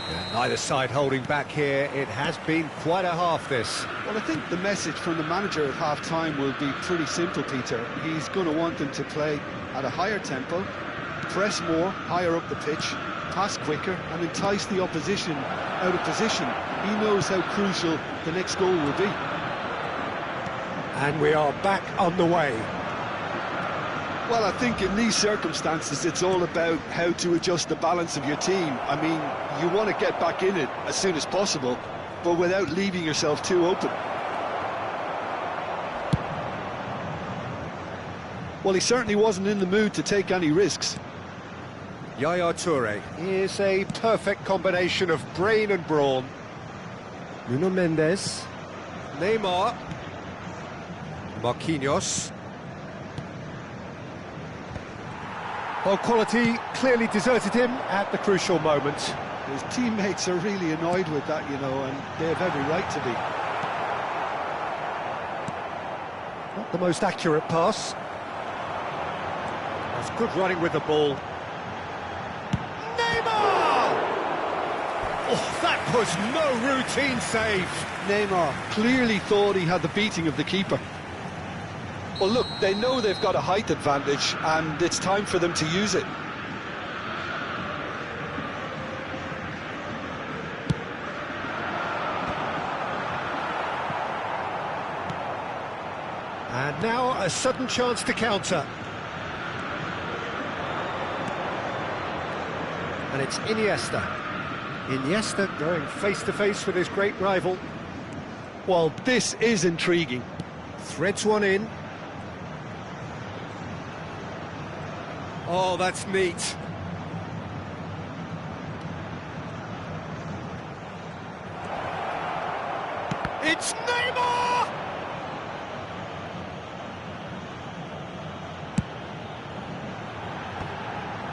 And neither side holding back here. It has been quite a half, this. Well, I think the message from the manager at half-time will be pretty simple, Peter. He's going to want them to play at a higher tempo, press more, higher up the pitch, pass quicker and entice the opposition out of position. He knows how crucial the next goal will be. And we are back on the way. Well, I think in these circumstances it's all about how to adjust the balance of your team. I mean, you want to get back in it as soon as possible, but without leaving yourself too open. Well, he certainly wasn't in the mood to take any risks. Yaya Toure is a perfect combination of brain and brawn. Nuno Mendes. Neymar. Marquinhos. Well, quality clearly deserted him at the crucial moment. His teammates are really annoyed with that, you know, and they have every right to be. Not the most accurate pass. That's good running with the ball. Oh, that was no routine save. Neymar clearly thought he had the beating of the keeper. Well, look, they know they've got a height advantage, and it's time for them to use it. And now a sudden chance to counter. And it's Iniesta. Iniesta going face-to-face with his great rival. Well, this is intriguing. Threads one in. Oh, that's neat. It's Neymar!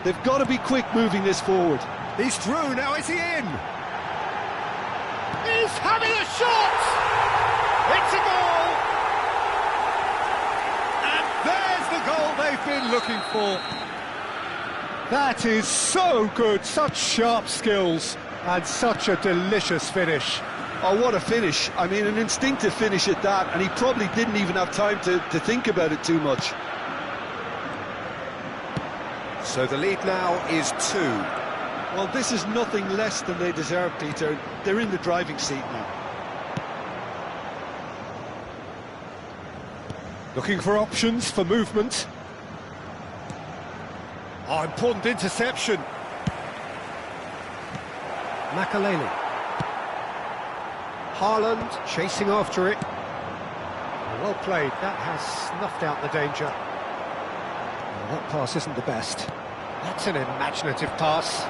They've got to be quick moving this forward. He's through, now is he in? He's having a shot! It's a goal! And there's the goal they've been looking for. That is so good, such sharp skills, and such a delicious finish. Oh, what a finish. I mean, an instinctive finish at that, and he probably didn't even have time to think about it too much. So the lead now is 2. Well, this is nothing less than they deserve, Peter. They're in the driving seat now. Looking for options for movement. Oh, important interception. Makaleli. Haaland chasing after it. Well played, that has snuffed out the danger. Well, that pass isn't the best. That's an imaginative pass.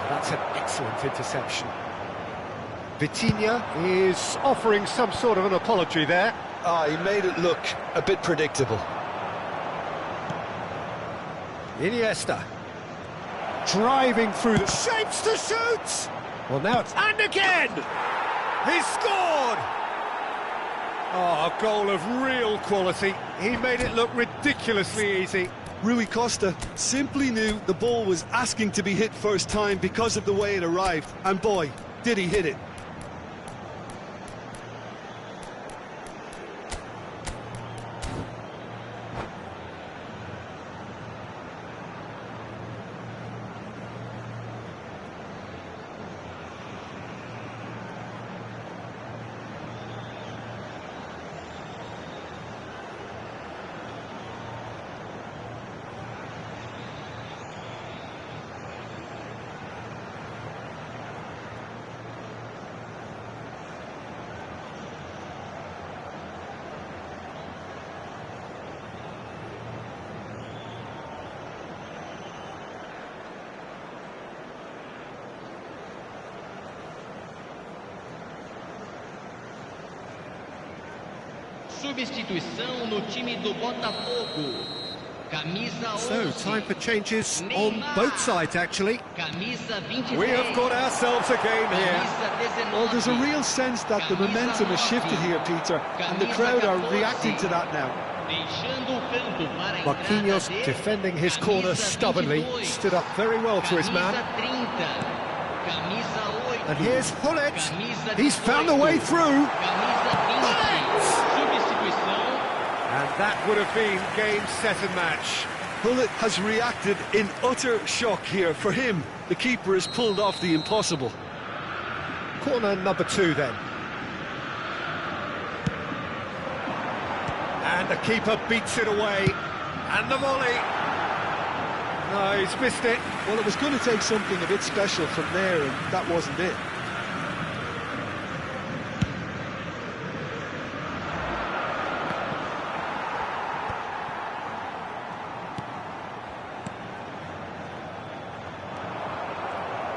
That's an excellent interception. Vitinha is offering some sort of an apology there. He made it look a bit predictable. Iniesta. Driving through the shapes to shoot! Well, now it's... And again! He's scored! Oh, a goal of real quality. He made it look ridiculously easy. Rui Costa simply knew the ball was asking to be hit first time because of the way it arrived. And boy, did he hit it. Substituição no time do Botafogo. Camisa 11. So, time for changes on both sides, actually. Camisa 23. We have got ourselves a game here. Well, there's a real sense that the momentum has shifted here, Peter, and the crowd are reacting to that now. Marquinhos, defending his corner stubbornly, stood up very well to his man. And here's Hullet. He's found a way through. And that would have been game, set and match. Hullet has reacted in utter shock here. For him, the keeper has pulled off the impossible. Corner number 2 then. And the keeper beats it away. And the volley. No, he's missed it. Well, it was going to take something a bit special from there, and that wasn't it.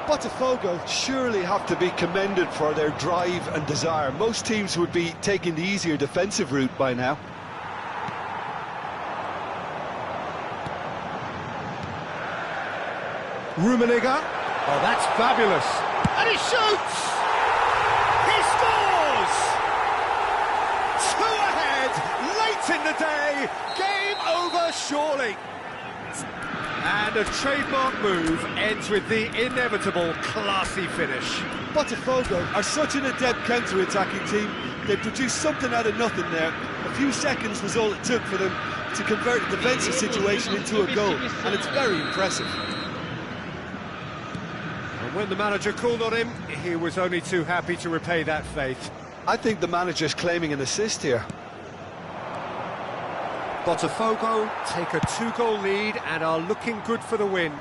Botafogo surely have to be commended for their drive and desire. Most teams would be taking the easier defensive route by now. Rummenigge. Oh, that's fabulous. And he shoots! He scores! 2 ahead, late in the day. Game over, surely. And a trademark move ends with the inevitable classy finish. Botafogo are such an adept counter-attacking team. They produced something out of nothing there. A few seconds was all it took for them to convert a defensive situation into a goal, and it's very impressive. And when the manager called on him, he was only too happy to repay that faith. I think the manager's claiming an assist here. Botafogo take a 2-goal lead and are looking good for the win.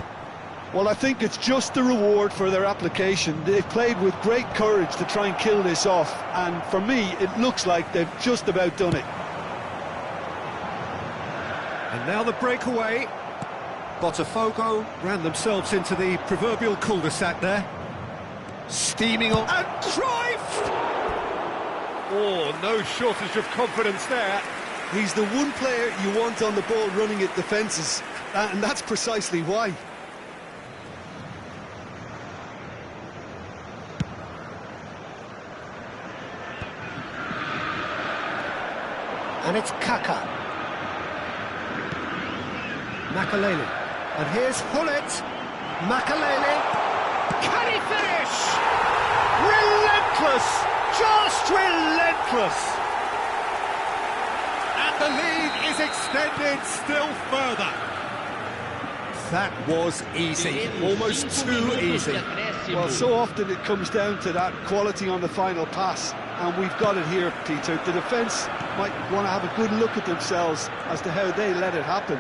Well, I think it's just the reward for their application. They've played with great courage to try and kill this off, and for me, it looks like they've just about done it. And now the breakaway. Botafogo ran themselves into the proverbial cul-de-sac there. Steaming on. And Cruyff! Oh, no shortage of confidence there. He's the one player you want on the ball running at defences, and that's precisely why. And it's Kaka. Makaleli. And here's Hullet. Makaleli. Can he finish? Relentless! Just relentless! And the lead is extended still further. That was easy, almost too easy. Well, so often it comes down to that quality on the final pass, and we've got it here, Peter. The defence might want to have a good look at themselves as to how they let it happen.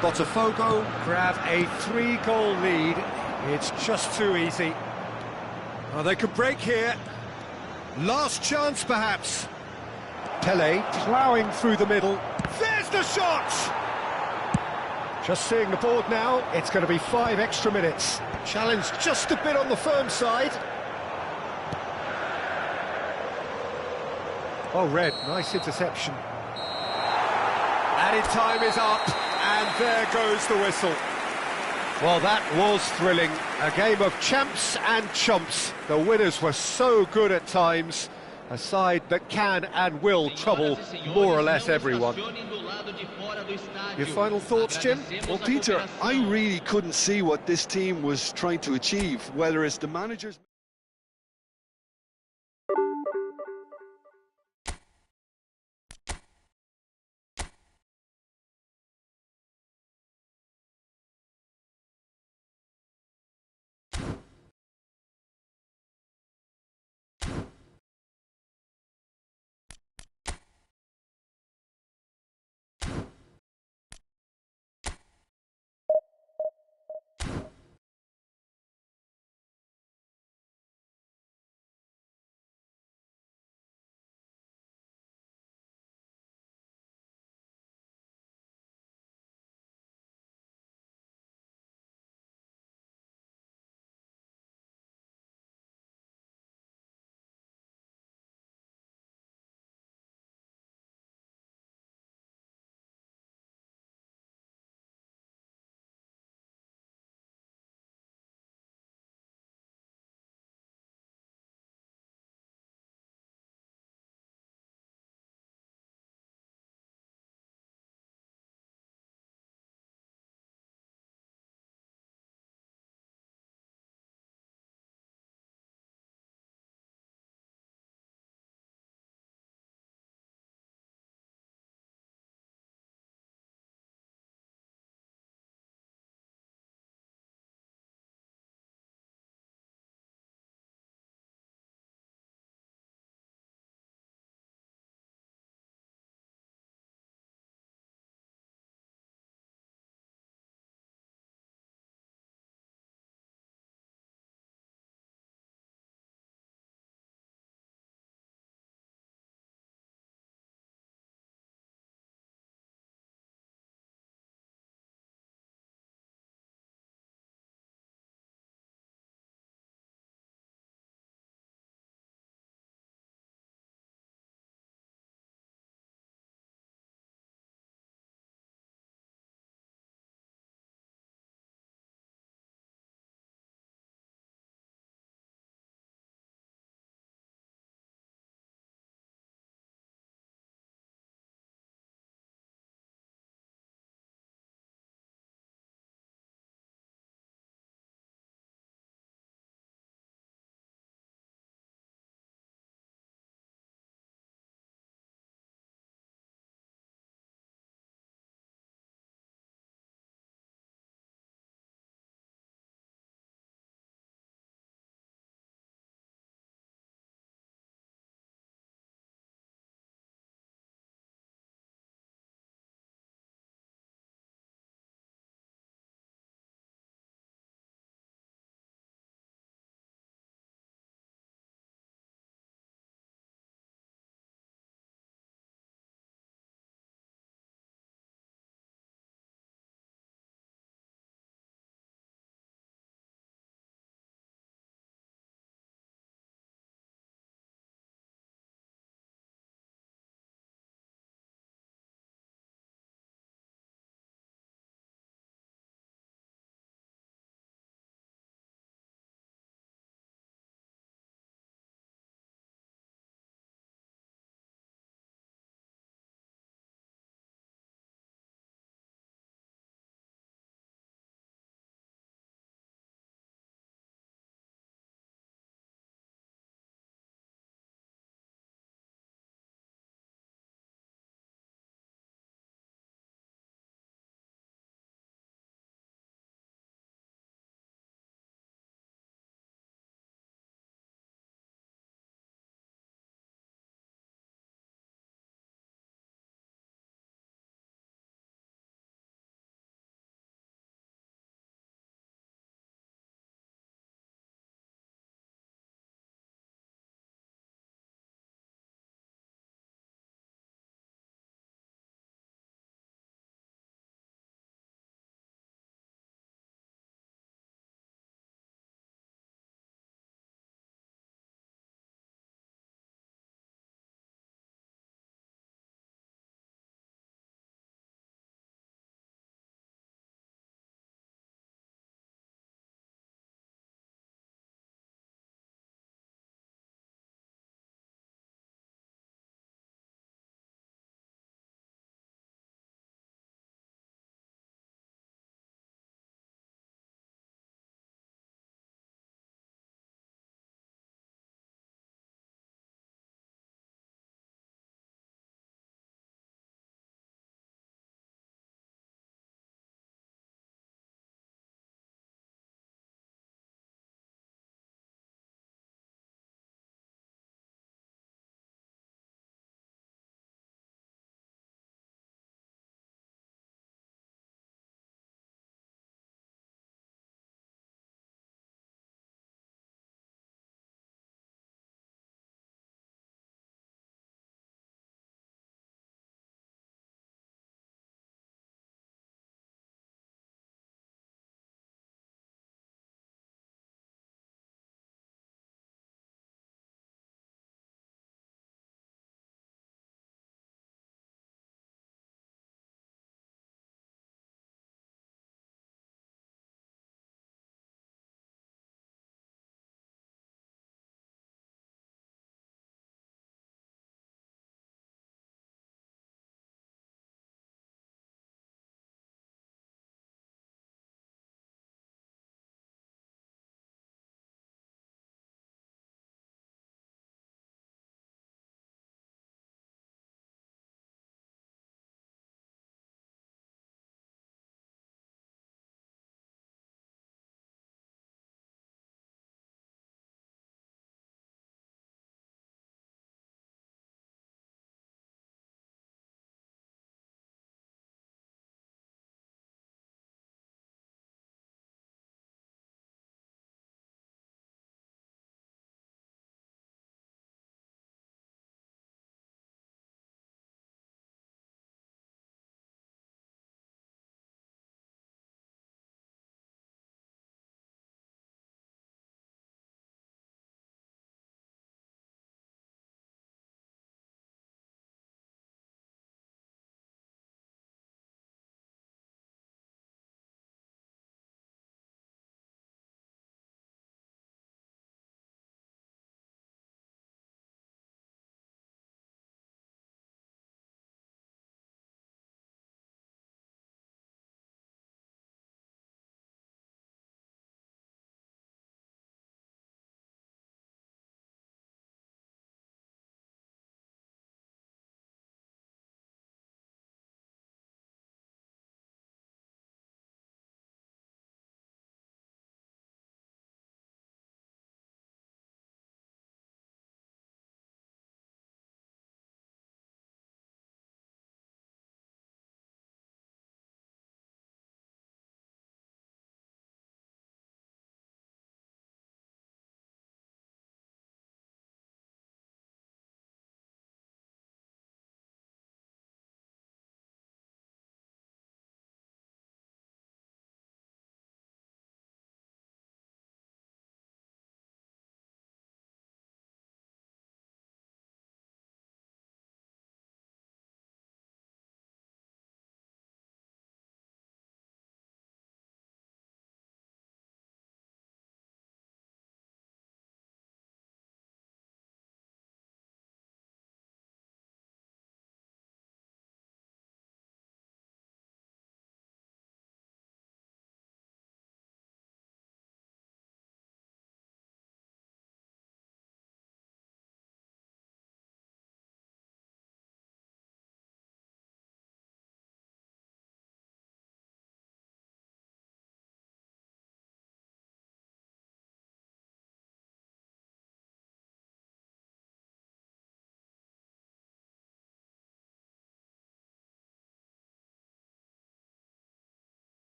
Botafogo grab a 3-goal lead. It's just too easy. Oh, they could break here. Last chance, perhaps. Pele ploughing through the middle. There's the shot! Just seeing the board now, it's going to be 5 extra minutes. Challenge just a bit on the firm side. Oh, Red, nice interception. Added time is up, and there goes the whistle. Well, that was thrilling. A game of champs and chumps. The winners were so good at times. A side that can and will trouble more or less everyone. Your final thoughts, Jim? Well, Peter, I really couldn't see what this team was trying to achieve, whether it's the managers...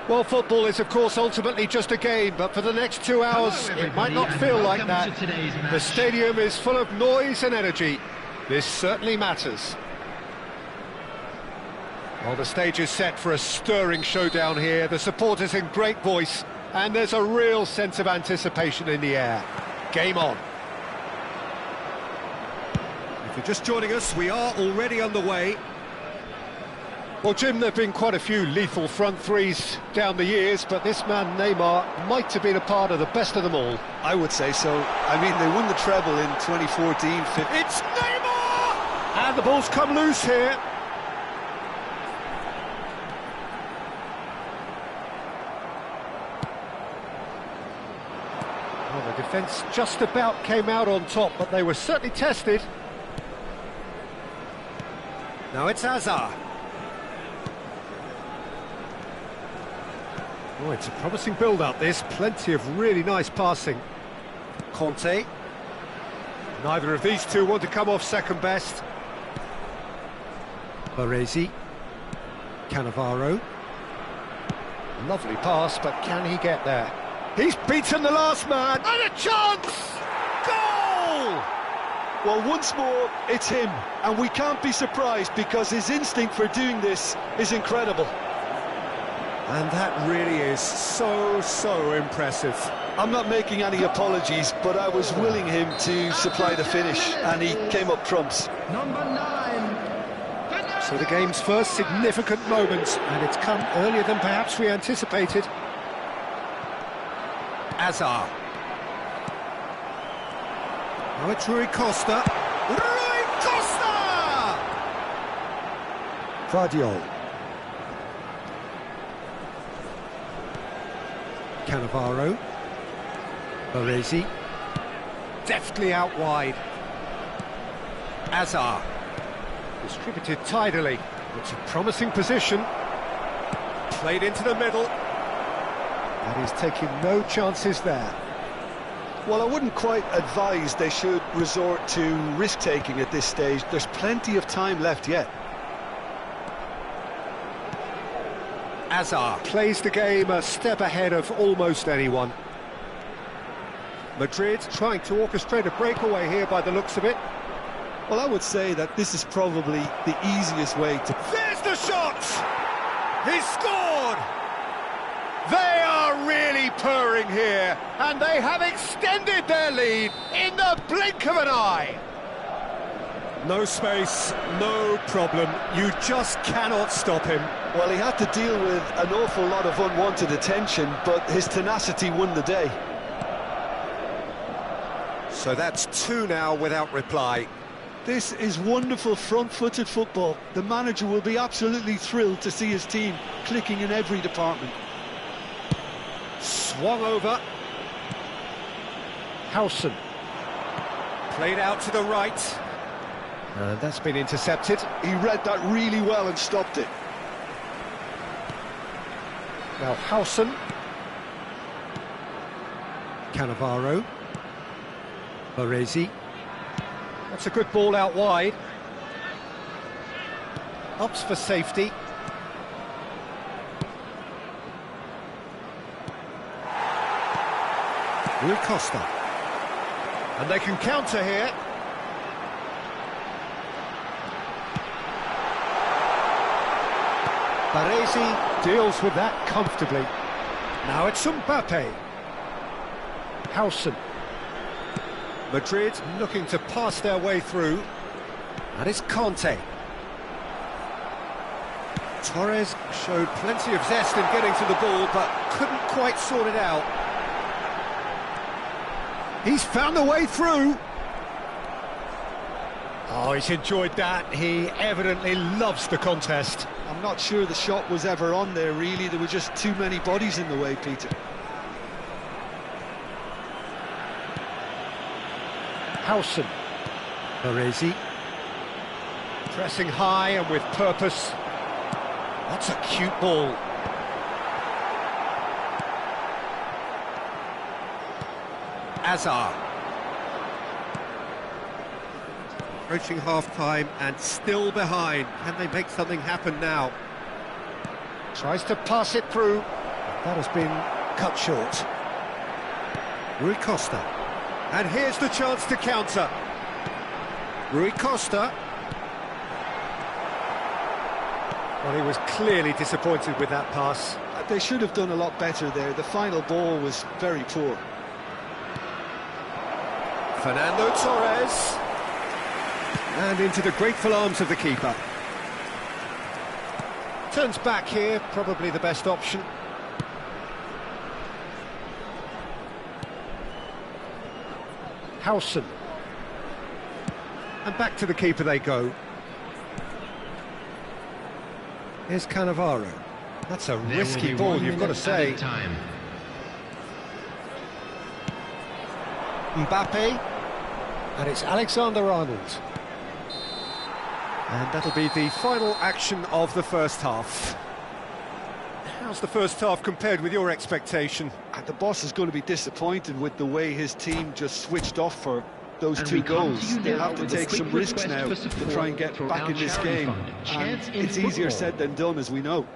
Well, football is, of course, ultimately just a game, but for the next 2 hours, it might not feel like that. The stadium is full of noise and energy. This certainly matters. Well, the stage is set for a stirring showdown here. The supporters in great voice, and there's a real sense of anticipation in the air. Game on. If you're just joining us, we are already underway. Well, Jim, there have been quite a few lethal front threes down the years, but this man, Neymar, might have been a part of the best of them all. I would say so. I mean, they won the treble in 2014. It's Neymar! And the ball's come loose here. Well, the defence just about came out on top, but they were certainly tested. Now it's Hazard. Oh, it's a promising build-up, this. Plenty of really nice passing. Conte. Neither of these two want to come off second best. Baresi. Cannavaro. Lovely pass, but can he get there? He's beaten the last man, and a chance! Goal! Well, once more, it's him, and we can't be surprised because his instinct for doing this is incredible. And that really is so impressive. I'm not making any apologies, but I was willing him to supply the finish, and he came up trumps. Number 9. So the game's first significant moment, and it's come earlier than perhaps we anticipated. Hazard. Now it's Rui Costa. Rui Costa! Vardiol. Cannavaro. Baresi. Deftly out wide. Hazard. Distributed tidily. It's a promising position. Played into the middle. And he's taking no chances there. Well, I wouldn't quite advise they should resort to risk-taking at this stage. There's plenty of time left yet. Hazard plays the game a step ahead of almost anyone. Madrid trying to orchestrate a breakaway here by the looks of it. Well, I would say that this is probably the easiest way to... There's the shot! He's scored! They are really purring here, and they have extended their lead in the blink of an eye. No space, no problem. You just cannot stop him. Well, he had to deal with an awful lot of unwanted attention, but his tenacity won the day. So that's 2 now without reply. This is wonderful front-footed football. The manager will be absolutely thrilled to see his team clicking in every department. Swung over. Howson. Played out to the right. That's been intercepted. He read that really well and stopped it. Now Howson. Cannavaro. Baresi. That's a good ball out wide. Ups for safety. Rui Costa. And they can counter here. Baresi deals with that comfortably. Now it's Mbappe. Howson. Madrid looking to pass their way through. And it's Conte. Torres showed plenty of zest in getting to the ball, but couldn't quite sort it out. He's found a way through. Oh, he's enjoyed that. He evidently loves the contest. I'm not sure the shot was ever on there, really. There were just too many bodies in the way, Peter. Howson. Baresi. Pressing high and with purpose. That's a cute ball. Hazard. Approaching half-time and still behind. Can they make something happen now? Tries to pass it through. That has been cut short. Rui Costa. And here's the chance to counter. Rui Costa. Well, he was clearly disappointed with that pass. They should have done a lot better there. The final ball was very poor. Fernando Torres. And into the grateful arms of the keeper. Turns back here, probably the best option. Howson. And back to the keeper they go. Here's Cannavaro. That's a risky ball, you've got to say. Time. Mbappe. And it's Alexander-Arnold. And that'll be the final action of the first half. How's the first half compared with your expectation? And the boss is going to be disappointed with the way his team just switched off for those And two we come goals. to you They'll now have to with a take quick some risks request now for to support try and get for back our in this charity game. fund, And Chance in it's easier Football. said than done, as we know.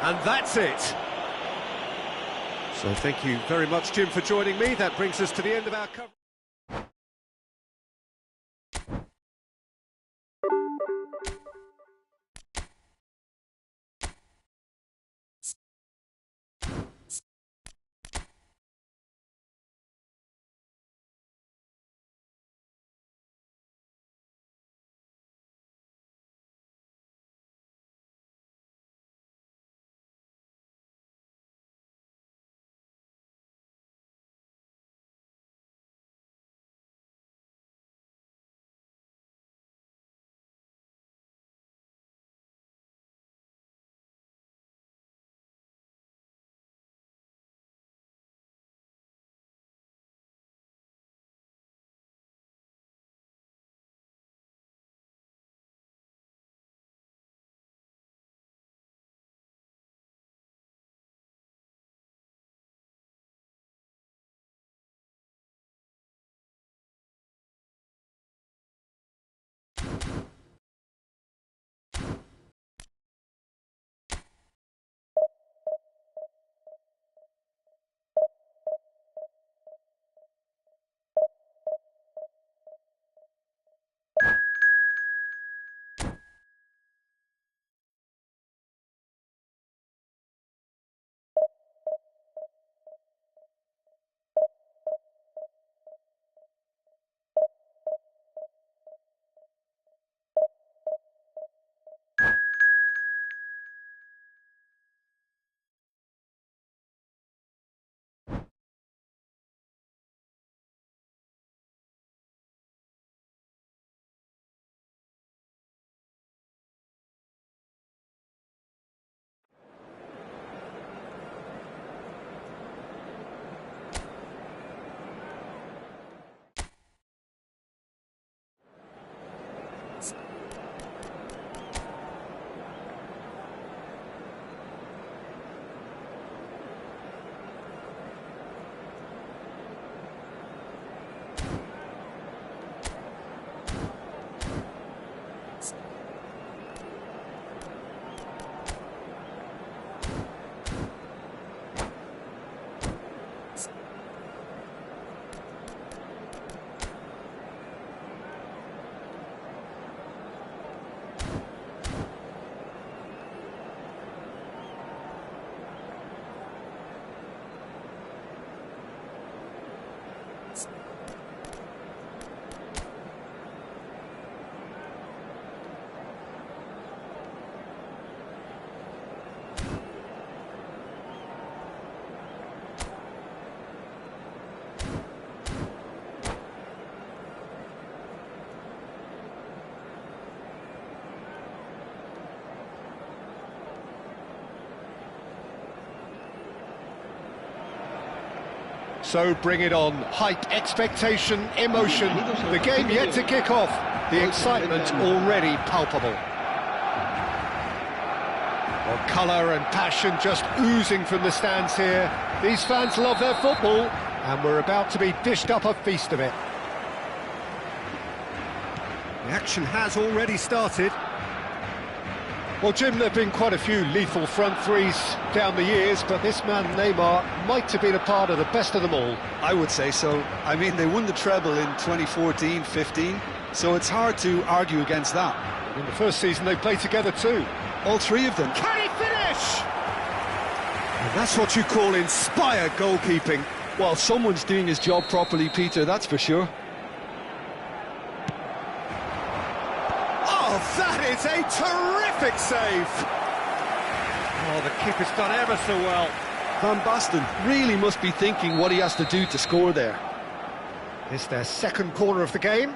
And that's it. So thank you very much, Jim, for joining me. That brings us to the end of our coverage. So bring it on. Hype, expectation, emotion. The game yet to kick off. The excitement already palpable. Well, colour and passion just oozing from the stands here. These fans love their football, and we're about to be dished up a feast of it. The action has already started. Well, Jim, there have been quite a few lethal front threes down the years, but this man, Neymar, might have been a part of the best of them all. I would say so. I mean, they won the treble in 2014-15, so it's hard to argue against that. In the first season, they played together too. All three of them. Can he finish? And that's what you call inspired goalkeeping. Well, someone's doing his job properly, Peter, that's for sure. Oh, that is a terrific save! Oh, the keeper's done ever so well. Van Basten really must be thinking what he has to do to score there. It's their second corner of the game.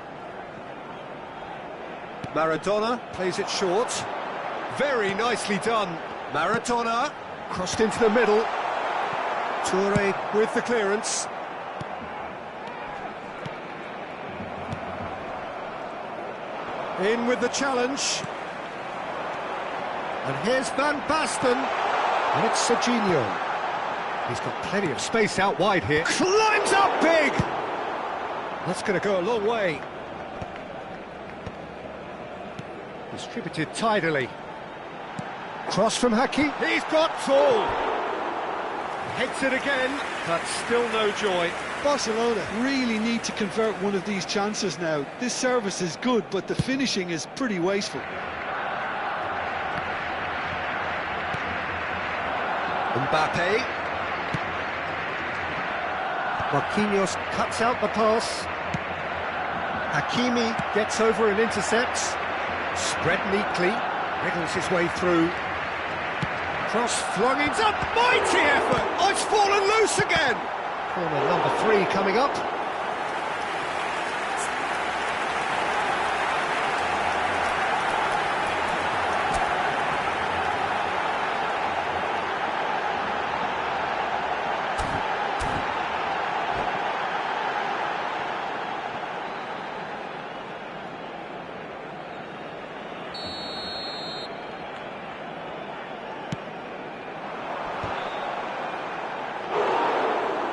Maradona plays it short. Very nicely done. Maradona crossed into the middle. Toure with the clearance. In with the challenge. And here's Van Basten. And it's Serginho. He's got plenty of space out wide here. Climbs up big! That's going to go a long way. Distributed tidily. Cross from Haki. He's got tall. Heads it again, but still no joy. Barcelona really need to convert one of these chances now. This service is good, but the finishing is pretty wasteful. Mbappe. Marquinhos cuts out the pass. Hakimi gets over and intercepts. Spread neatly, wriggles his way through. Cross flung in, a mighty effort! Oh, it's fallen loose again! Corner number 3 coming up.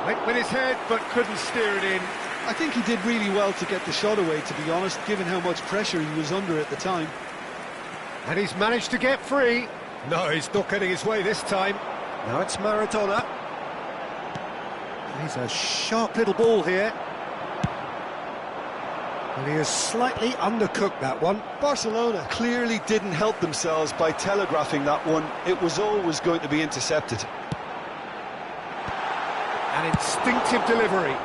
Went with his head, but couldn't steer it in. I think he did really well to get the shot away, to be honest, given how much pressure he was under at the time. And he's managed to get free. No, he's not getting his way this time. Now it's Maradona. He's a sharp little ball here. And he has slightly undercooked that one. Barcelona clearly didn't help themselves by telegraphing that one. It was always going to be intercepted. An instinctive delivery.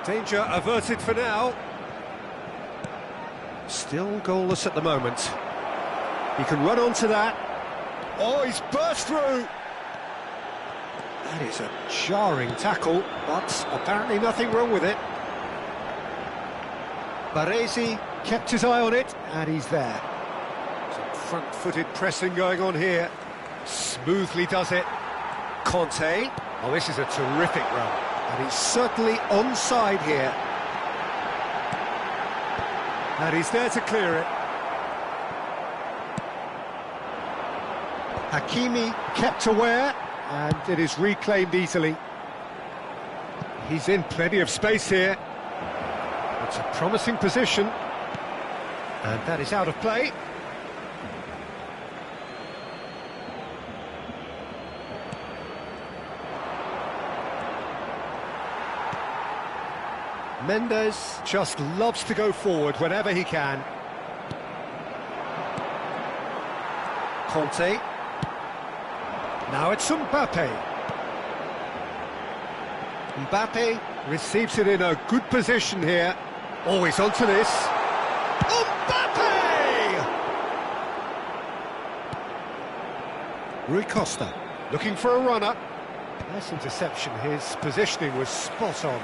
Danger averted for now. Still goalless at the moment. He can run onto that. Oh, he's burst through. That is a jarring tackle, but apparently nothing wrong with it. Baresi kept his eye on it, and he's there. Some front-footed pressing going on here. Smoothly does it. Conte. Oh, this is a terrific run. And he's certainly onside here. And he's there to clear it. Hakimi kept aware, and it is reclaimed easily. He's in plenty of space here. It's a promising position. And that is out of play. Mendes just loves to go forward whenever he can. Conte. Now it's Mbappe. Mbappe receives it in a good position here. Always onto this. Mbappe! Rui Costa looking for a runner. Nice interception. His positioning was spot on.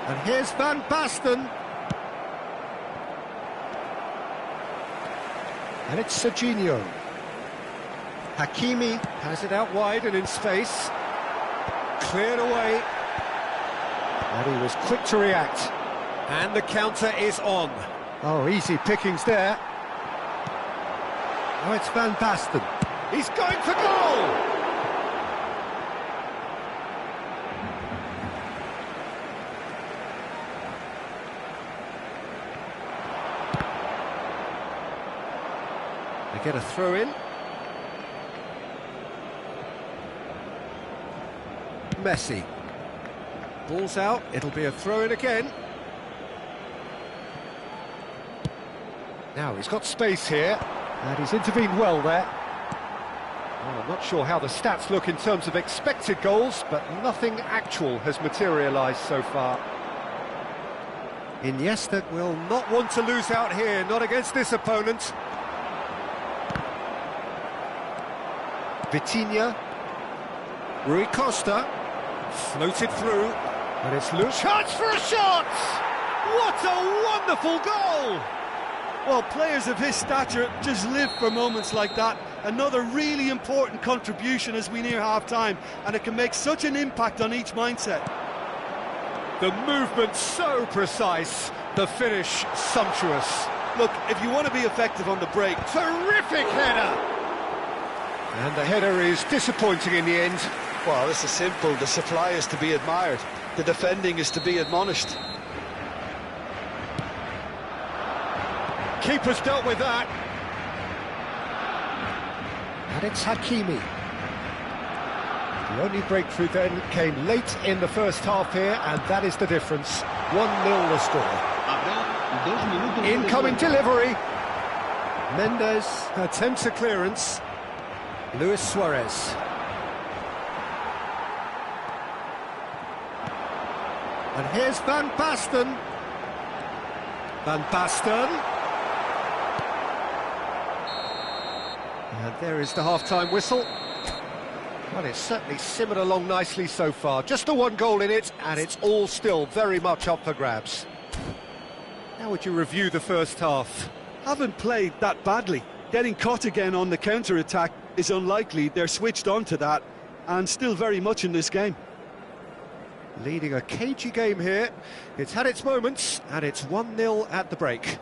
And here's Van Basten. And it's Serginho. Hakimi has it out wide and in space. Cleared away. And he was quick to react. And the counter is on. Oh, easy pickings there. Oh, it's Van Basten. He's going for goal! They get a throw in. Messi. Ball's out, it'll be a throw in again. Now he's got space here, and he's intervened well there. Well, I'm not sure how the stats look in terms of expected goals, but nothing actual has materialised so far. Iniesta will not want to lose out here, not against this opponent. Vitinha. Rui Costa. Floated through, and it's loose. Chance for a shot! What a wonderful goal! Well, players of his stature just live for moments like that. Another really important contribution as we near half-time, and it can make such an impact on each mindset. The movement so precise, the finish sumptuous. Look, if you want to be effective on the break... Terrific header! And the header is disappointing in the end. Well, this is simple. The supply is to be admired. The defending is to be admonished. Keeper's dealt with that. And it's Hakimi. The only breakthrough then came late in the first half here, and that is the difference. 1-0 the score. Incoming delivery. Mendes attempts a clearance. Luis Suarez. And here's Van Basten. Van Basten. And there is the half-time whistle. Well, it's certainly simmered along nicely so far. Just the one goal in it, and it's all still very much up for grabs. How would you review the first half? Haven't played that badly. Getting caught again on the counter-attack is unlikely. They're switched on to that, and still very much in this game. Leading a cagey game here. It's had its moments, and it's 1-0 at the break.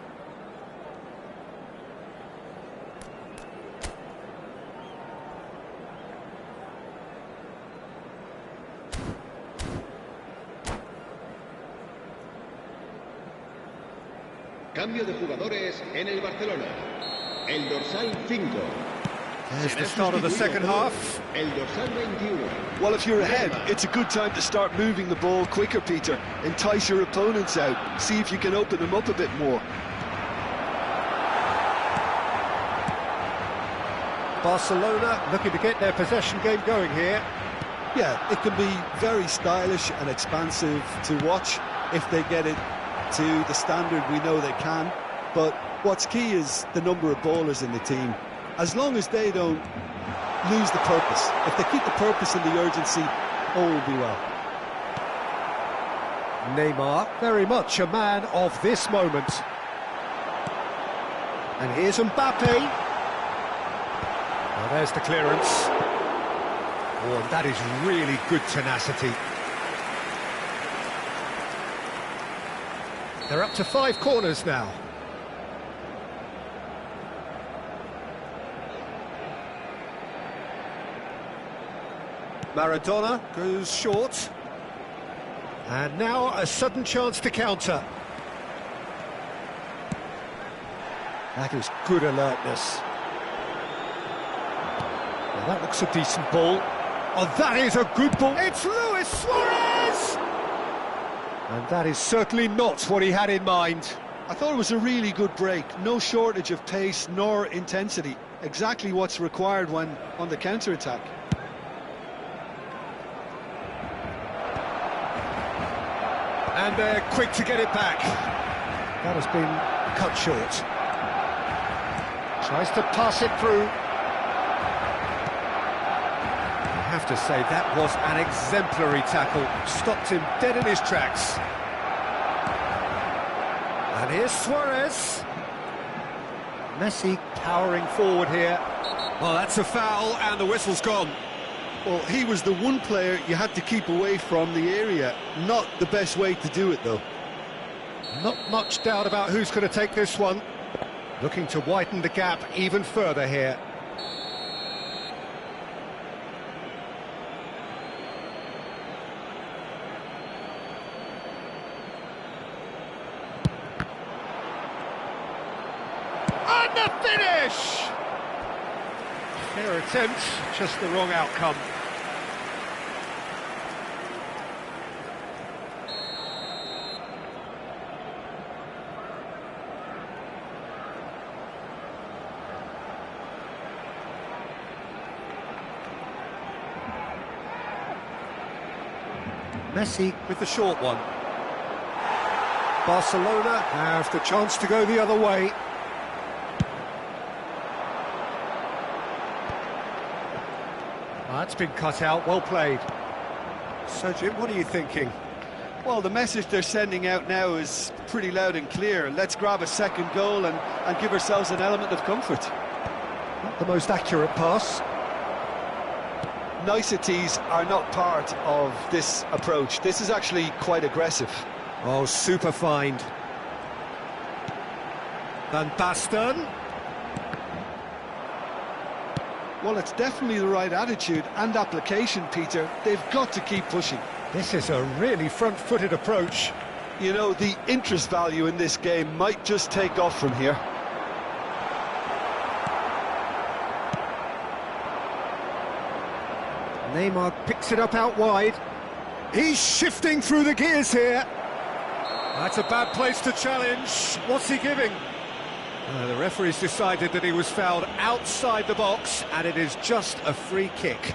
Cambio de jugadores en el Barcelona. El dorsal 5. There's the start of the second half. El dorsal 21. Well, if you're ahead, it's a good time to start moving the ball quicker, Peter. Entice your opponents out. See if you can open them up a bit more. Barcelona looking to get their possession game going here. Yeah, it can be very stylish and expansive to watch if they get it to the standard we know they can. But what's key is the number of ballers in the team. As long as they don't lose the purpose, if they keep the purpose and the urgency, all will be well. Neymar, very much a man of this moment. And here's Mbappe. Well, there's the clearance. Oh, and that is really good tenacity. They're up to 5 corners now. Maradona goes short. And now a sudden chance to counter. That is good alertness. Well, that looks a decent ball. Oh, that is a good ball. It's Luis Suarez! And that is certainly not what he had in mind. I thought it was a really good break. No shortage of pace nor intensity. Exactly what's required when on the counter-attack. And they're quick to get it back. That has been cut short. Tries to pass it through. I have to say, that was an exemplary tackle. Stopped him dead in his tracks. And here's Suarez. Messi powering forward here. Well, that's a foul, and the whistle's gone. Well, he was the one player you had to keep away from the area. Not the best way to do it, though. Not much doubt about who's going to take this one. Looking to widen the gap even further here. And the finish! Fair attempt, just the wrong outcome. Messi with the short one. Barcelona have the chance to go the other way. That's been cut out, well played. So Jim, what are you thinking? Well, the message they're sending out now is pretty loud and clear. Let's grab a second goal and give ourselves an element of comfort. Not the most accurate pass. Niceties are not part of this approach. This is actually quite aggressive. Oh, super find. Van Basten. Well, it's definitely the right attitude and application, Peter. They've got to keep pushing. This is a really front-footed approach. You know, the interest value in this game might just take off from here. Neymar picks it up out wide. He's shifting through the gears here. That's a bad place to challenge. What's he giving? The referee's decided that he was fouled outside the box, and it is just a free kick.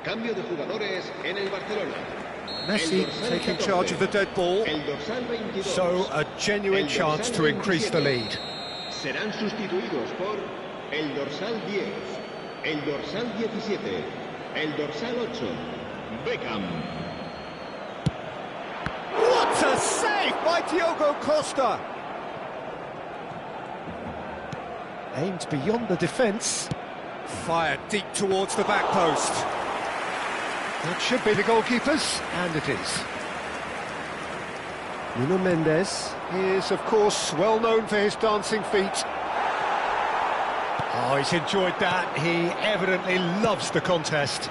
Cambio de jugadores en el Barcelona. Messi taking charge of the dead ball, so a genuine chance to increase the lead. Serán sustituidos por el dorsal 10, el dorsal 17, el dorsal 8, Beckham. What a save by Diogo Costa! Aimed beyond the defence, fired deep towards the back post. That should be the goalkeeper's, and it is. Nuno Mendes is, of course, well known for his dancing feet. Oh, he's enjoyed that. He evidently loves the contest.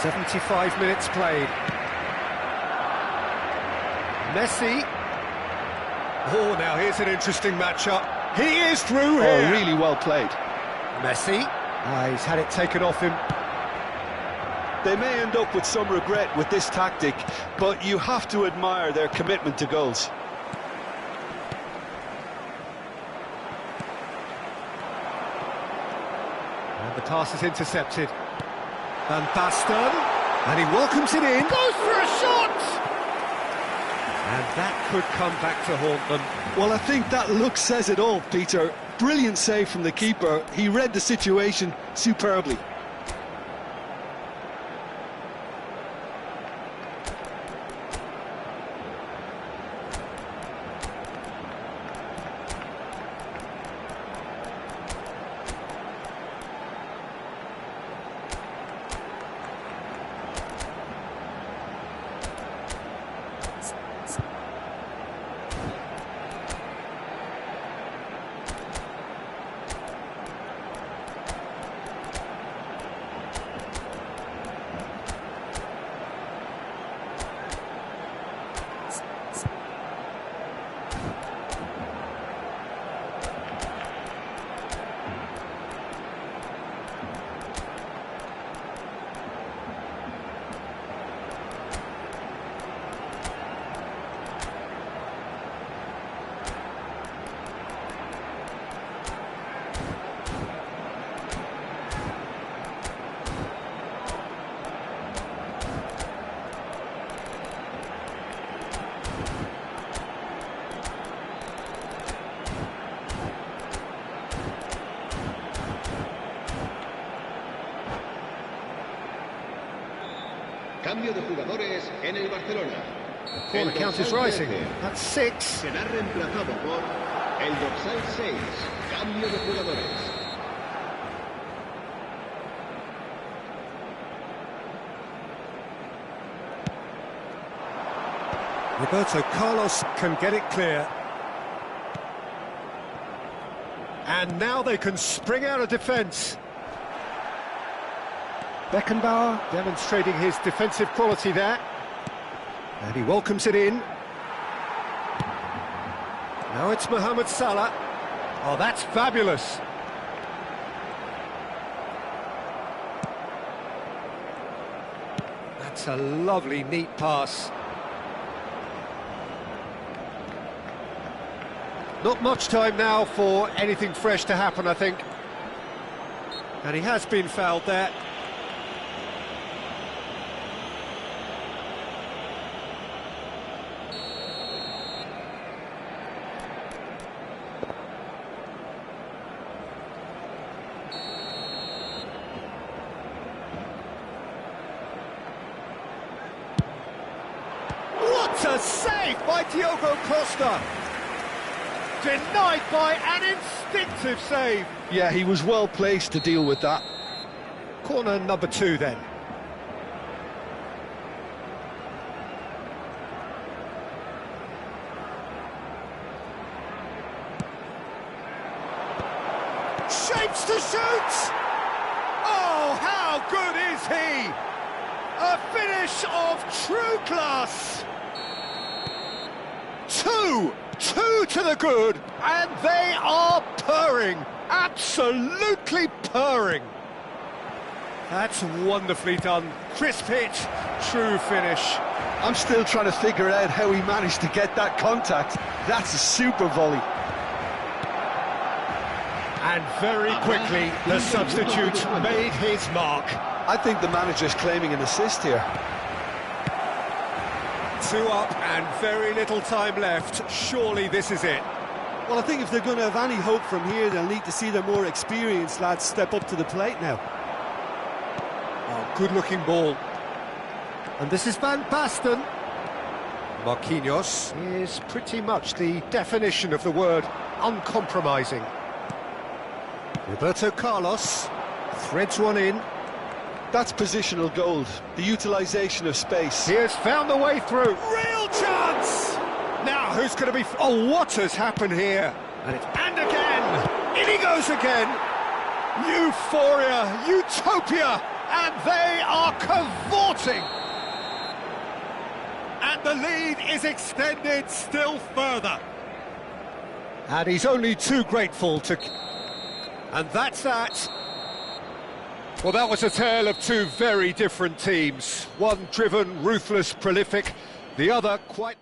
"75 minutes played. Messi. Oh, now here's an interesting matchup. He is through here. Oh, really well played. Messi. He's had it taken off him. They may end up with some regret with this tactic, but you have to admire their commitment to goals. And the pass is intercepted. Van Basten, and he welcomes it in. Goes for a shot! And that could come back to haunt them. Well, I think that look says it all, Peter. Brilliant save from the keeper. He read the situation superbly. jugadores en el Barcelona. The corner count is rising. 13 That's 6. será reemplazado por el dorsal 6. Cambio de jugadores. Roberto Carlos can get it clear. And now they can spring out of defence. Beckenbauer demonstrating his defensive quality there. And he welcomes it in. Now it's Mohamed Salah. Oh, that's fabulous. That's a lovely, neat pass. Not much time now for anything fresh to happen, I think. And he has been fouled there. What a save by Diogo Costa! Denied by an instinctive save. Yeah, he was well placed to deal with that. Corner number 2 then. Shapes to shoot! Oh, how good is he? A finish of true class. Two to the good, and they are purring, absolutely purring. That's wonderfully done. Crisp hit, true finish. I'm still trying to figure out how he managed to get that contact. That's a super volley. And very quickly, the substitute made his mark. I think the manager's claiming an assist here. 2 up and very little time left. Surely this is it. Well, I think if they're going to have any hope from here, they'll need to see their more experienced lads step up to the plate now. Oh, good-looking ball. And this is Van Basten. Marquinhos is pretty much the definition of the word uncompromising. Roberto Carlos threads one in. That's positional gold, the utilisation of space. He has found the way through. Real chance! Now, who's going to be... Oh, what has happened here? And again! In he goes again! Euphoria, utopia, and they are cavorting! And the lead is extended still further. And he's only too grateful to... And that's that. Well, that was a tale of two very different teams. One driven, ruthless, prolific. The other quite...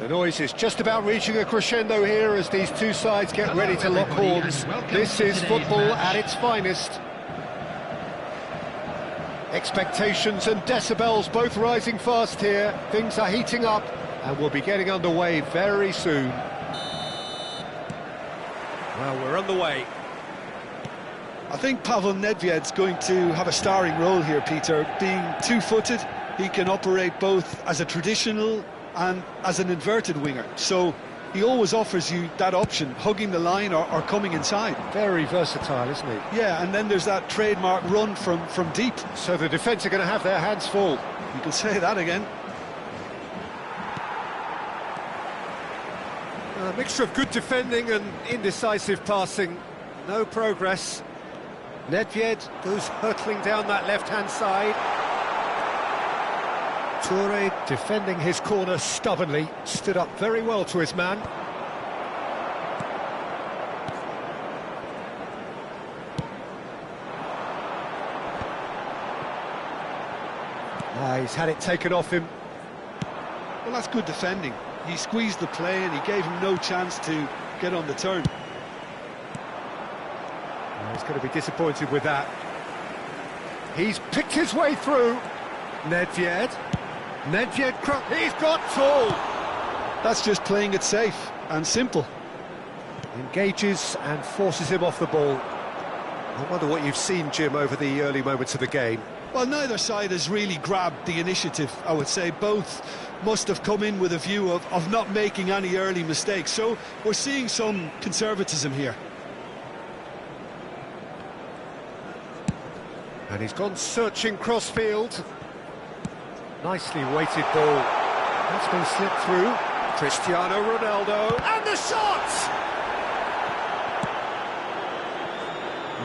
The noise is just about reaching a crescendo here as these two sides get ready to lock horns. This is football at its finest. Expectations and decibels both rising fast here. Things are heating up and we'll be getting underway very soon. Well, we're underway. I think Pavel Nedved's going to have a starring role here, Peter. Being two-footed, he can operate both as a traditional and as an inverted winger. So he always offers you that option, hugging the line or coming inside. Very versatile, isn't he? Yeah, and then there's that trademark run from deep. So the defence are going to have their hands full. You can say that again. A mixture of good defending and indecisive passing. No progress. Nedved goes hurtling down that left-hand side. Toure defending his corner stubbornly, stood up very well to his man. He's had it taken off him. Well, that's good defending. He squeezed the play and he gave him no chance to get on the turn. He's going to be disappointed with that. He's picked his way through. Nedved, he's got tall. That's just playing it safe and simple. Engages and forces him off the ball. I wonder what you've seen, Jim, over the early moments of the game. Well, neither side has really grabbed the initiative, I would say. Both must have come in with a view of not making any early mistakes. So we're seeing some conservatism here. And he's gone searching crossfield. Nicely weighted ball. That's been slipped through. Cristiano Ronaldo, and the shot!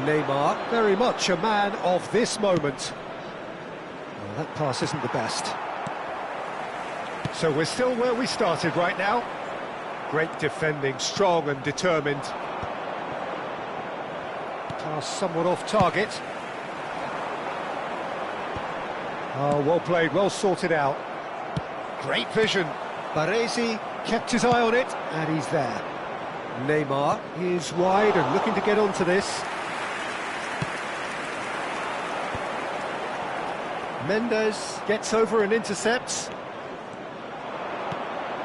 Neymar, very much a man of this moment. Well, that pass isn't the best. So we're still where we started right now. Great defending, strong and determined. Pass somewhat off target. Oh, well played, well sorted out. Great vision. Baresi kept his eye on it, and he's there. Neymar is wide and looking to get onto this. Mendes gets over and intercepts.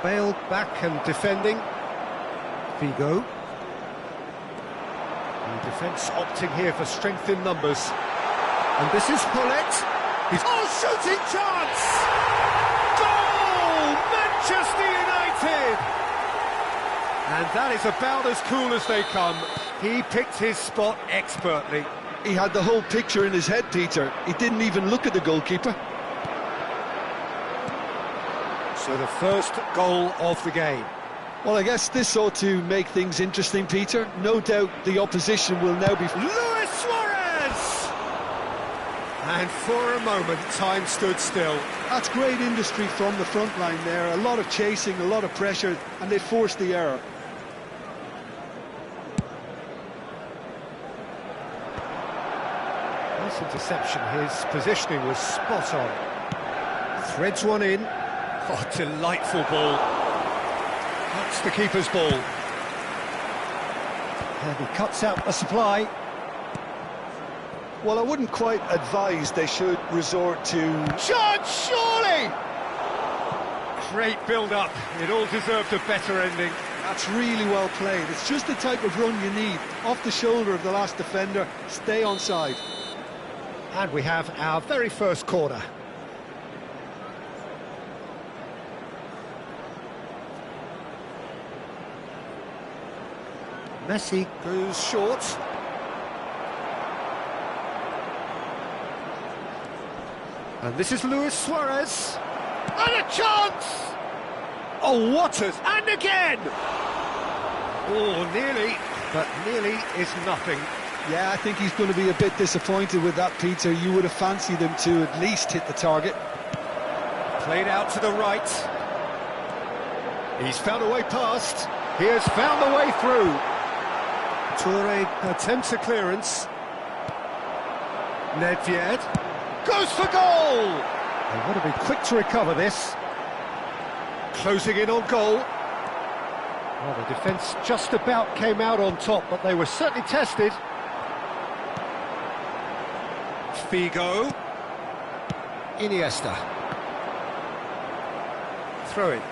Bale back and defending. Figo. The defence opting here for strength in numbers. And this is Paulette. Shooting chance! Goal! Manchester United! And that is about as cool as they come. He picked his spot expertly. He had the whole picture in his head, Peter. He didn't even look at the goalkeeper. So the first goal of the game. Well, I guess this ought to make things interesting, Peter. No doubt the opposition will now be... Luis Suarez! And for a moment, time stood still. That's great industry from the front line there. A lot of chasing, a lot of pressure, and they forced the error. Nice interception. His positioning was spot on. Threads one in. Oh, delightful ball. That's the keeper's ball. And he cuts out a supply. Well, I wouldn't quite advise they should resort to... Shot, surely! Great build-up. It all deserved a better ending. That's really well played. It's just the type of run you need. Off the shoulder of the last defender, stay onside. And we have our very first corner. Messi goes short. And this is Luis Suarez. And a chance! Oh, Waters, and again! Oh, nearly, but nearly is nothing. Yeah, I think he's going to be a bit disappointed with that, Peter. You would have fancied him to at least hit the target. Played out to the right. He's found a way past. He has found the way through. Toure attempts a clearance. Nedved goes for goal! They want to be quick to recover this. closing in on goal. Well, the defence just about came out on top, but they were certainly tested. Figo. Iniesta. Throw it.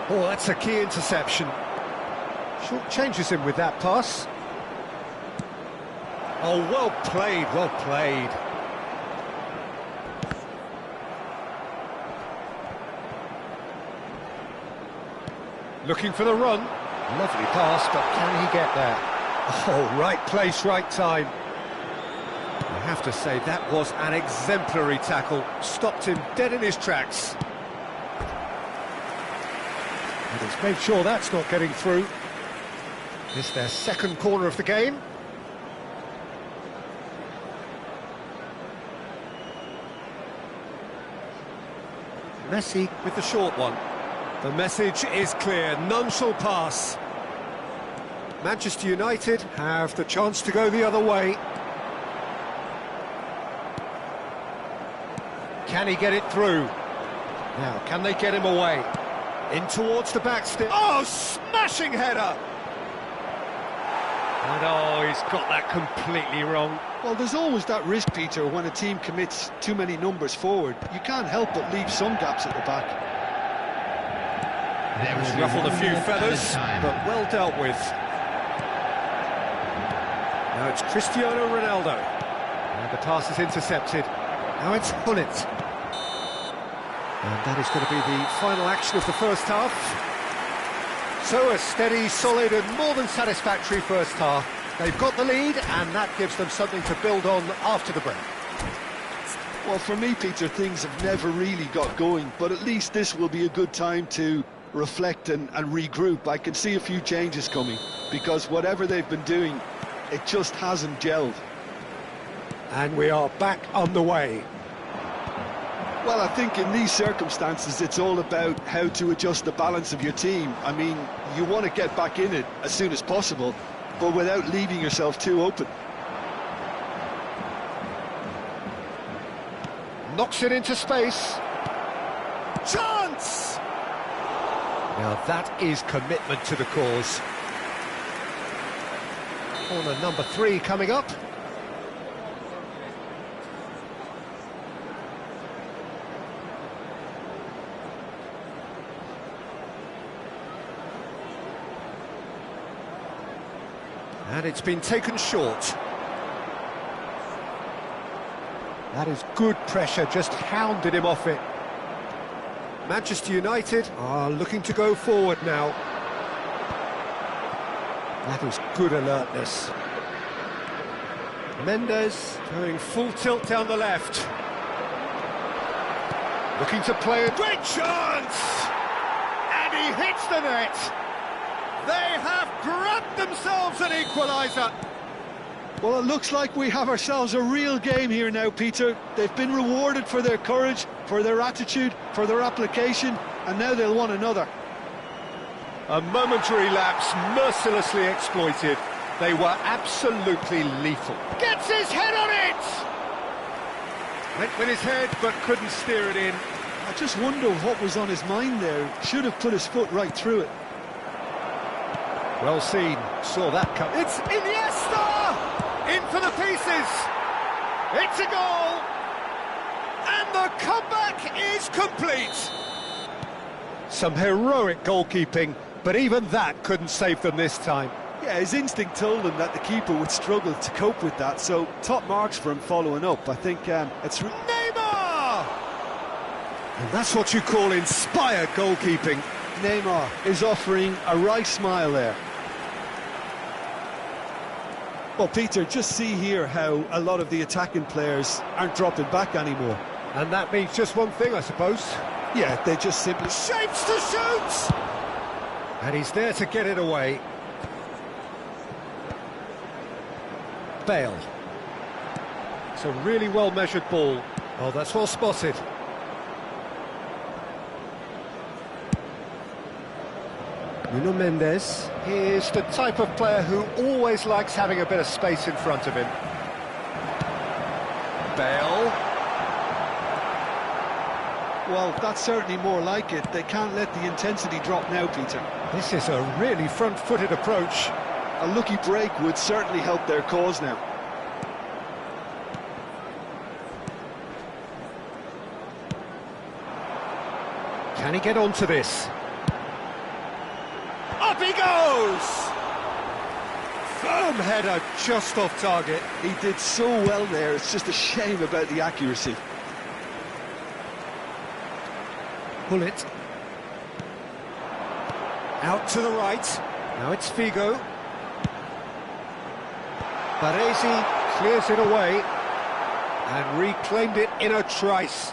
Oh, that's a key interception. Short changes him with that pass. Oh, well played, well played. Looking for the run. Lovely pass, but can he get there? Oh, right place, right time. I have to say, that was an exemplary tackle. Stopped him dead in his tracks. And he's made sure that's not getting through. It's their second corner of the game. Messi with the short one. The message is clear, none shall pass. Manchester United have the chance to go the other way. Can he get it through? Now, can they get him away? In towards the back stick. Oh, smashing header! And oh, he's got that completely wrong. Well, there's always that risk, Peter, when a team commits too many numbers forward. You can't help but leave some gaps at the back. He's ruffled a few feathers, but well dealt with. Now it's Cristiano Ronaldo. And the pass is intercepted. Now it's Hullet. And that is going to be the final action of the first half. So a steady, solid and more than satisfactory first half. They've got the lead and that gives them something to build on after the break. Well, for me, Peter, things have never really got going, but at least this will be a good time to reflect and regroup. I can see a few changes coming because whatever they've been doing, it just hasn't gelled. And we are back on the way. Well, I think in these circumstances, it's all about how to adjust the balance of your team. I mean, you want to get back in it as soon as possible, but without leaving yourself too open. Knocks it into space. Chance! Now that is commitment to the cause. Corner number 3 coming up. And it's been taken short. That is good pressure, just hounded him off it. Manchester United are looking to go forward now. That is good alertness. Mendes going full tilt down the left. Looking to play a great chance! And he hits the net! They have grabbed themselves an equaliser. Well, it looks like we have ourselves a real game here now, Peter. They've been rewarded for their courage, for their attitude, for their application, and now they'll want another. A momentary lapse, mercilessly exploited. They were absolutely lethal. Gets his head on it! Went with his head, but couldn't steer it in. I just wonder what was on his mind there. Should have put his foot right through it. Well seen, saw that come. It's Iniesta! In for the pieces! It's a goal! And the comeback is complete! Some heroic goalkeeping, but even that couldn't save them this time. Yeah, his instinct told him that the keeper would struggle to cope with that, so top marks for him following up. I think it's... Neymar! And that's what you call inspired goalkeeping. Neymar is offering a right smile there. Well, Peter, just see here how a lot of the attacking players aren't dropping back anymore. And that means just one thing, I suppose. Yeah, they just simply... Shapes to shoot! And he's there to get it away. Bale. It's a really well-measured ball. Oh, that's well spotted. Nuno Mendes is the type of player who always likes having a bit of space in front of him. Bale. Well, that's certainly more like it. They can't let the intensity drop now, Peter. This is a really front-footed approach. A lucky break would certainly help their cause now. Can he get onto this? Up he goes! Firm header, just off target. He did so well there, it's just a shame about the accuracy. Pull it. Out to the right. Now it's Figo. Baresi clears it away and reclaimed it in a trice.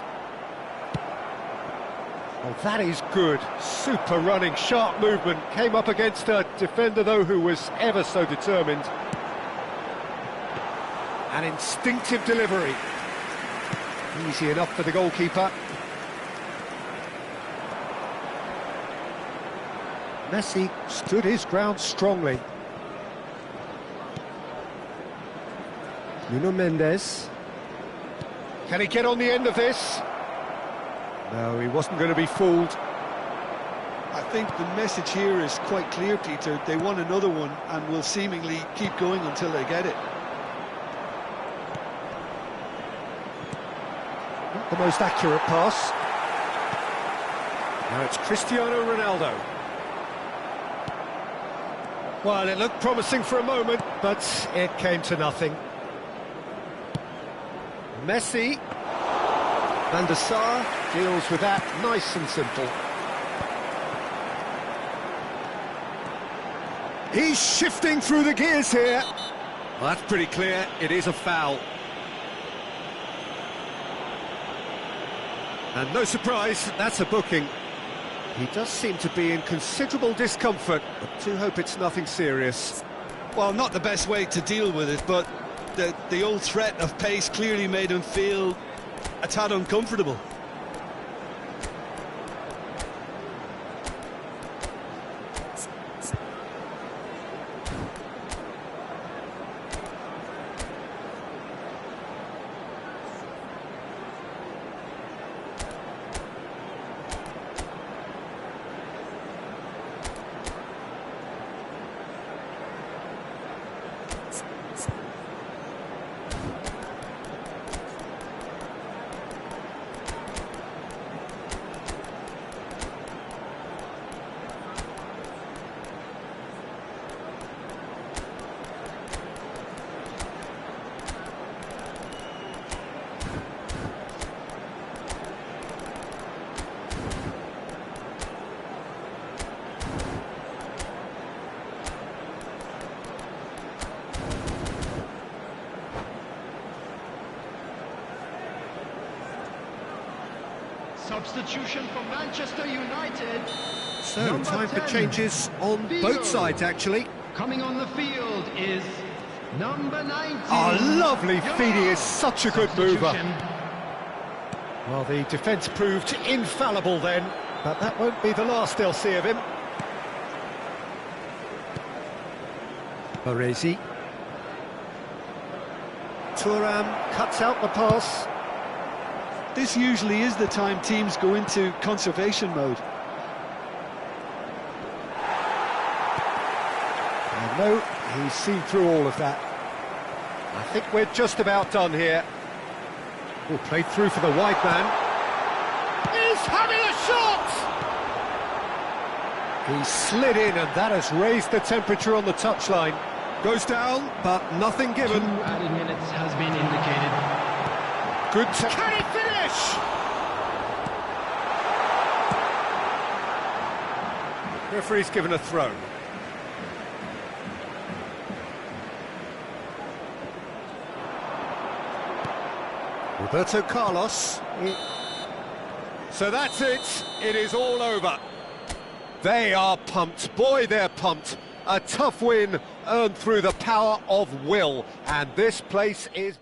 Oh, that is good. Super running, sharp movement. Came up against a defender, though, who was ever so determined. An instinctive delivery. Easy enough for the goalkeeper. Messi stood his ground strongly. Nuno Mendes. Can he get on the end of this? No, he wasn't going to be fooled. I think the message here is quite clear, Peter. They want another one and will seemingly keep going until they get it. Not the most accurate pass. Now it's Cristiano Ronaldo. Well, it looked promising for a moment, but it came to nothing. Messi. Van der Sar deals with that nice and simple. He's shifting through the gears here. Well, that's pretty clear. It is a foul. And no surprise, that's a booking. He does seem to be in considerable discomfort, but do hope it's nothing serious. Well, not the best way to deal with it, but the old threat of pace clearly made him feel a tad uncomfortable. Substitution for Manchester United. So, Number time for 10, changes on both sides, actually. Coming on the field is number 19. Oh, lovely feed. He is such a good mover. Substitution. Well, the defence proved infallible then, but that won't be the last they'll see of him. Baresi. Thuram cuts out the pass. This usually is the time teams go into conservation mode. And no, he's seen through all of that. I think we're just about done here. Oh, played through for the wide man. He's having a shot! He slid in, and that has raised the temperature on the touchline. Goes down, but nothing 2 given. added minutes has been indicated. Good. Can he finish? Referee's given a throw. Roberto Carlos. So that's it. It is all over. They are pumped. Boy, they're pumped. A tough win earned through the power of will. And this place is...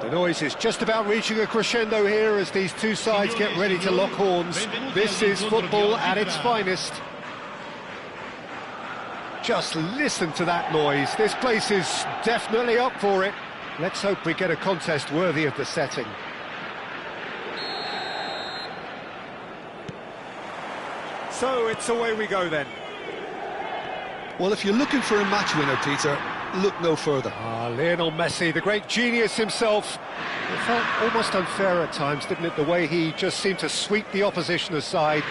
The noise is just about reaching a crescendo here as these two sides get ready to lock horns. This is football at its finest. Just listen to that noise. This place is definitely up for it. Let's hope we get a contest worthy of the setting. So it's away we go then. Well, if you're looking for a match winner, Peter, look no further. Lionel Messi, the great genius himself. It felt almost unfair at times, didn't it, the way he just seemed to sweep the opposition aside.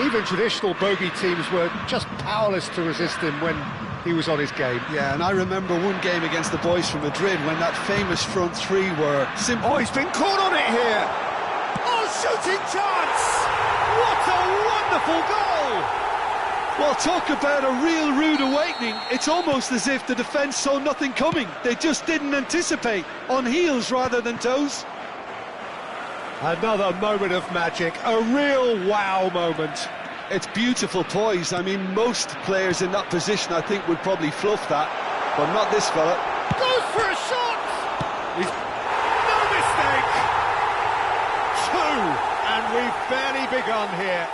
Even traditional bogey teams were just powerless to resist him when he was on his game. Yeah, and I remember one game against the boys from Madrid when that famous front three were simple. Oh, he's been caught on it here! Oh, shooting chance! What a wonderful goal! Well, talk about a real rude awakening. It's almost as if the defence saw nothing coming. They just didn't anticipate, on heels rather than toes. Another moment of magic, a real wow moment. It's beautiful poise. I mean, most players in that position, I think, would probably fluff that, but not this fella. Goes for a shot! He's no mistake! Two, and we've barely begun here.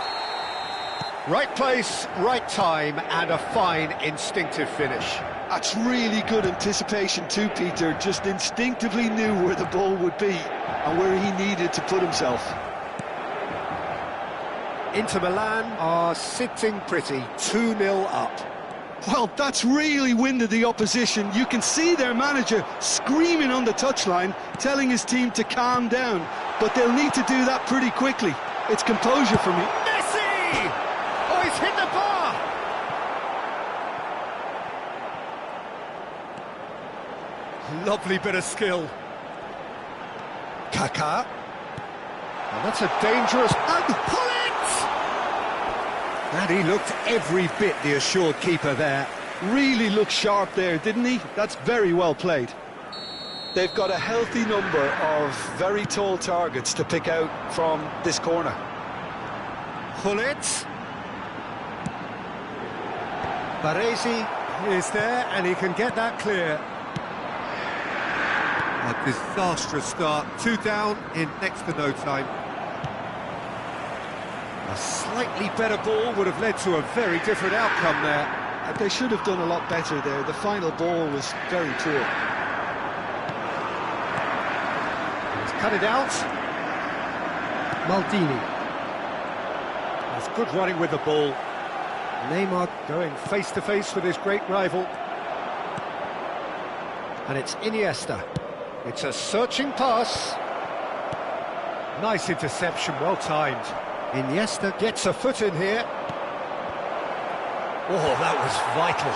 Right place, right time, and a fine instinctive finish. That's really good anticipation too, Peter. Just instinctively knew where the ball would be and where he needed to put himself. Inter Milan are sitting pretty, 2-0 up. Well, that's really winded the opposition. You can see their manager screaming on the touchline, telling his team to calm down. But they'll need to do that pretty quickly. It's composure for me. Messi! Oh, he's hit the bar! Lovely bit of skill. Kaká. And that's a dangerous... And pull it! And he looked every bit the assured keeper there. Really looked sharp there, didn't he? That's very well played. They've got a healthy number of very tall targets to pick out from this corner. Pull it. Baresi is there, and he can get that clear. A disastrous start. 2 down in next to no time. A slightly better ball would have led to a very different outcome there. They should have done a lot better there. The final ball was very poor. He's cut it out. Maldini. That's good running with the ball. Neymar going face-to-face with his great rival. And it's Iniesta. It's a searching pass. Nice interception, well timed. Iniesta gets a foot in here. Oh, that was vital.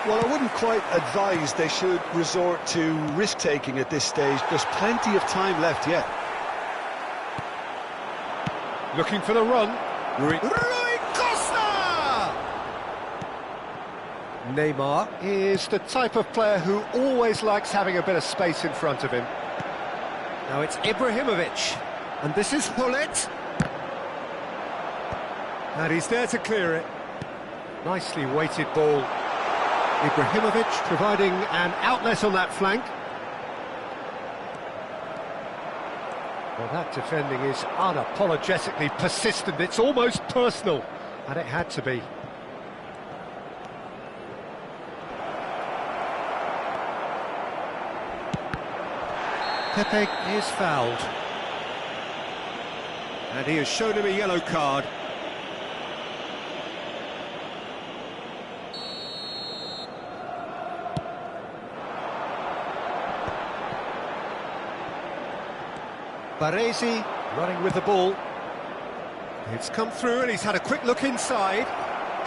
Well, I wouldn't quite advise they should resort to risk-taking at this stage. There's plenty of time left yet. Looking for the run. Rui Costa! Neymar is the type of player who always likes having a bit of space in front of him. Now it's Ibrahimovic, and this is Hullet. And he's there to clear it. Nicely weighted ball. Ibrahimovic providing an outlet on that flank. Well, that defending is unapologetically persistent. It's almost personal, and it had to be. Pepe is fouled. And he has shown him a yellow card. Baresi running with the ball. It's come through and he's had a quick look inside.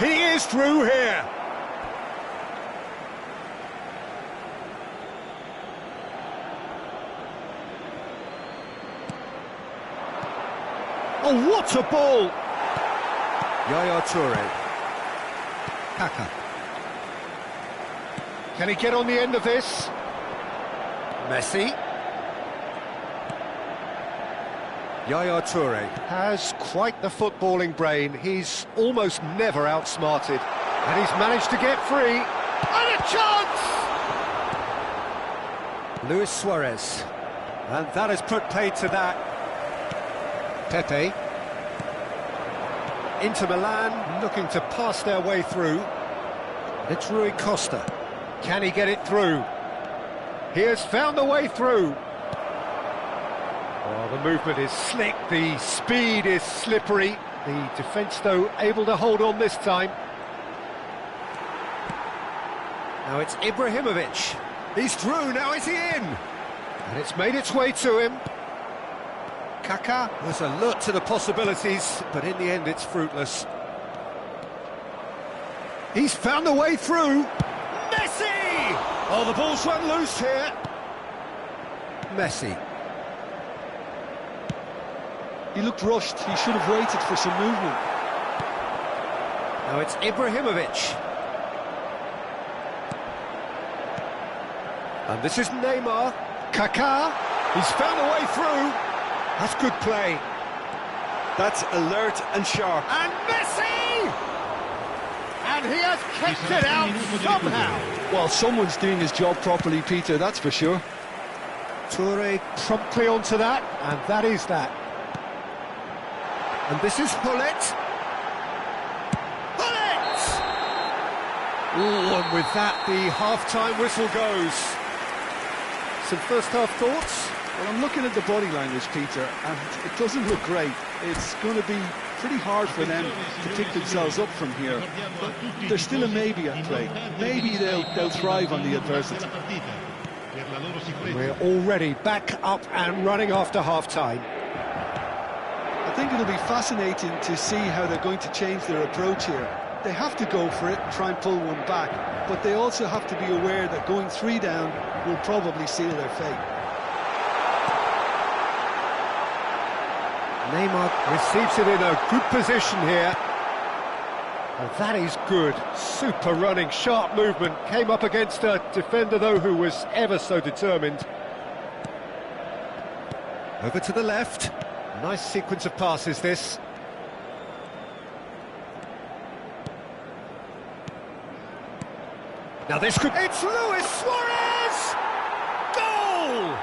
He is through here. Oh, what a ball! Yaya Toure. Kaká. Can he get on the end of this? Messi. Yaya Toure has quite the footballing brain. He's almost never outsmarted. And he's managed to get free. And a chance! Luis Suarez. And that has put paid to that. Pepe. Inter Milan looking to pass their way through. It's Rui Costa. Can he get it through? He has found the way through. Oh, the movement is slick, the speed is slippery. The defence, though, able to hold on this time. Now it's Ibrahimovic. He's through, now is he in? And it's made its way to him. Kaká was alert to the possibilities, but in the end it's fruitless. He's found the way through. Messi! Oh, the ball's run loose here. Messi. He looked rushed. He should have waited for some movement. Now it's Ibrahimovic. And this is Neymar. Kaká. He's found a way through. That's good play. That's alert and sharp. And Messi! And he has kicked it out somehow. Well, someone's doing his job properly, Peter, that's for sure. Toure promptly onto that, and that is that. And this is Hullet. Hullet! Ooh, and with that, the half-time whistle goes. Some first-half thoughts? Well, I'm looking at the body language, Peter, and it doesn't look great. It's going to be pretty hard for them to pick themselves up from here. But there's still a maybe at play. Maybe they'll thrive on the adversity. We're already back up and running after half-time. I think it'll be fascinating to see how they're going to change their approach here. They have to go for it and try and pull one back, but they also have to be aware that going 3 down will probably seal their fate. Neymar receives it in a good position here. And that is good. Super running, sharp movement. Came up against a defender, though, who was ever so determined. Over to the left. Nice sequence of passes, this. Now this could... It's Luis Suarez! Goal!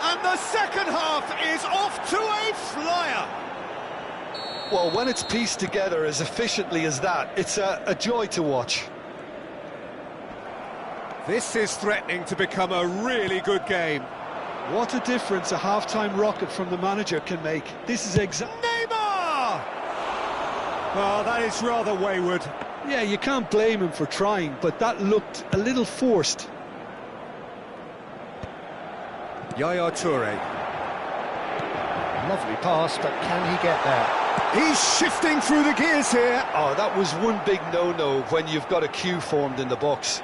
And the second half is off to a flyer. Well, when it's pieced together as efficiently as that, it's a joy to watch. This is threatening to become a really good game. What a difference a half-time rocket from the manager can make. This is Neymar! Well, that is rather wayward. Yeah, you can't blame him for trying, but that looked a little forced. Yaya Toure. Lovely pass, but can he get there? He's shifting through the gears here. Oh, that was one big no-no when you've got a queue formed in the box.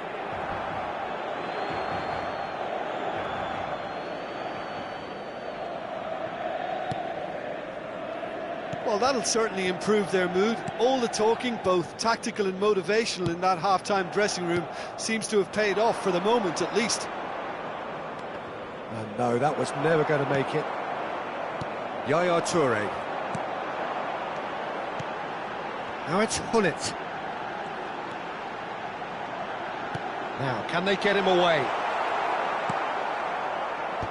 Well, that'll certainly improve their mood. All the talking, both tactical and motivational, in that half-time dressing room seems to have paid off for the moment, at least. And no, that was never going to make it. Yaya Toure. Now it's Hullet. Now, can they get him away?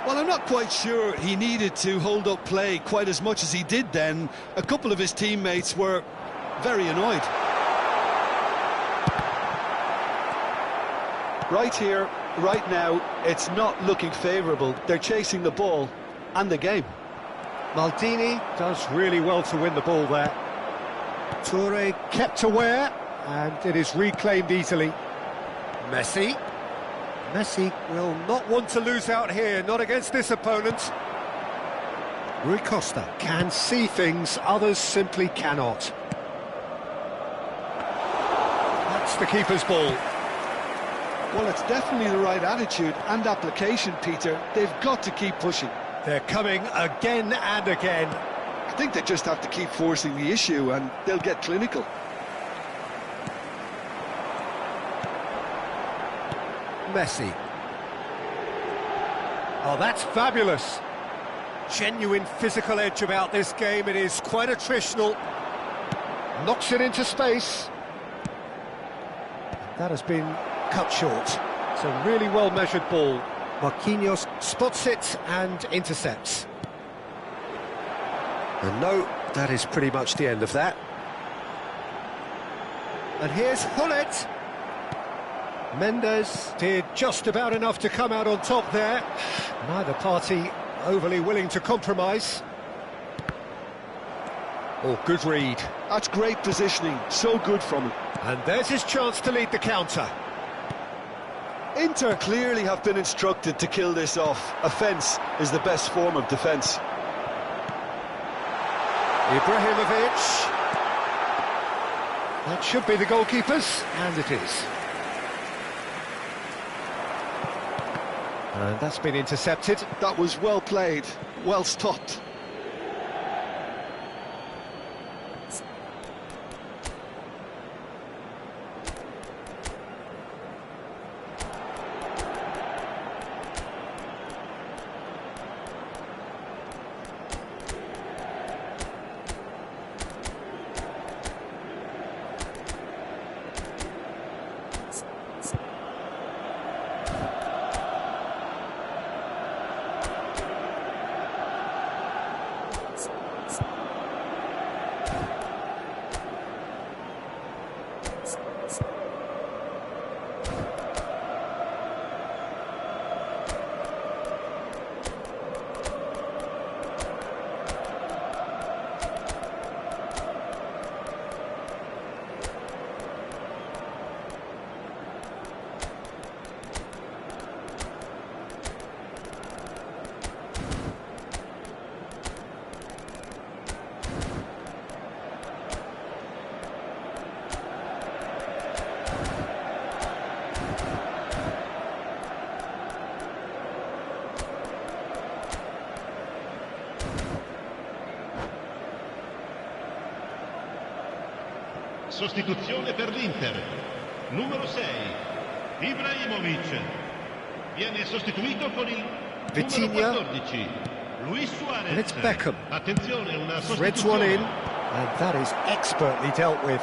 Well, I'm not quite sure he needed to hold up play quite as much as he did then. A couple of his teammates were very annoyed. Right here, right now, it's not looking favourable. They're chasing the ball and the game. Maldini does really well to win the ball there. Toure kept aware, and it is reclaimed easily. Messi. Messi will not want to lose out here, not against this opponent. Rui Costa can see things others simply cannot. That's the keeper's ball. Well, it's definitely the right attitude and application, Peter. They've got to keep pushing. They're coming again and again. I think they just have to keep forcing the issue and they'll get clinical. Messi. Oh, that's fabulous. Genuine physical edge about this game. It is quite attritional. Knocks it into space. That has been cut short. It's a really well-measured ball. Marquinhos spots it and intercepts. And no, that is pretty much the end of that. And here's Hullet. Mendes did just about enough to come out on top there. Neither party overly willing to compromise. Oh, good read. That's great positioning, so good from him. And there's his chance to lead the counter. Inter clearly have been instructed to kill this off. Offence is the best form of defence. Ibrahimovic. That should be the goalkeepers, and it is. And that's been intercepted. That was well played, well stopped. Sostituzione per l'Inter. Numero 6, Ibrahimovic. Viene sostituito con il Vitinha. numero 14, Luis Suarez. And it's Beckham. Attenzione, una Threads one in, sostituzione. and that is expertly dealt with.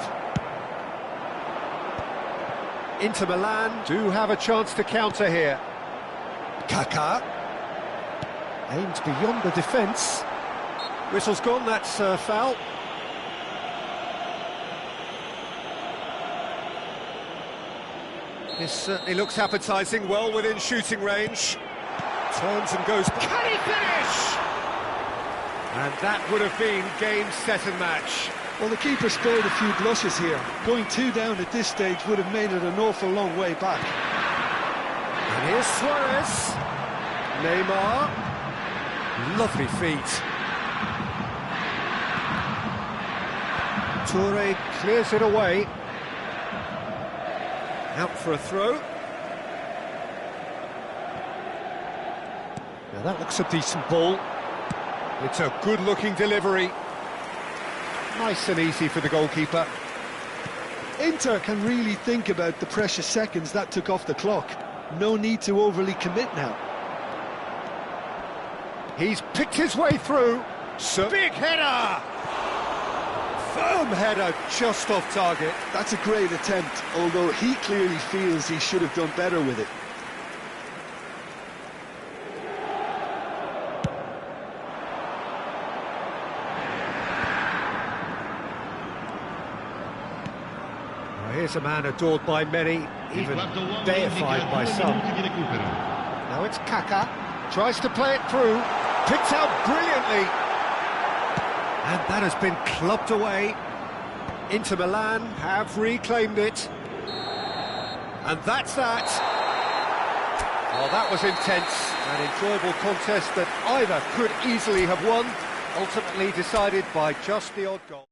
Inter Milan do have a chance to counter here. Kaká aimed beyond the defence. Whistle's gone, that's a foul. This certainly looks appetising, well within shooting range. Turns and goes. Can he finish? And that would have been game, set and match. Well, the keeper spared a few blushes here. Going 2 down at this stage would have made it an awful long way back. And here's Suarez. Neymar. Lovely feet. Toure clears it away. Out for a throw. Now that looks a decent ball. It's a good-looking delivery. Nice and easy for the goalkeeper. Inter can really think about the precious seconds that took off the clock. No need to overly commit now. He's picked his way through. So big header! Firm header, just off target. That's a great attempt, although he clearly feels he should have done better with it. Well, here's a man adored by many, even deified by some. Now it's Kaká, tries to play it through, picks out brilliantly. And that has been clubbed away. Inter Milan have reclaimed it. And that's that. Well, that was intense. An enjoyable contest that either could easily have won. Ultimately decided by just the odd goal.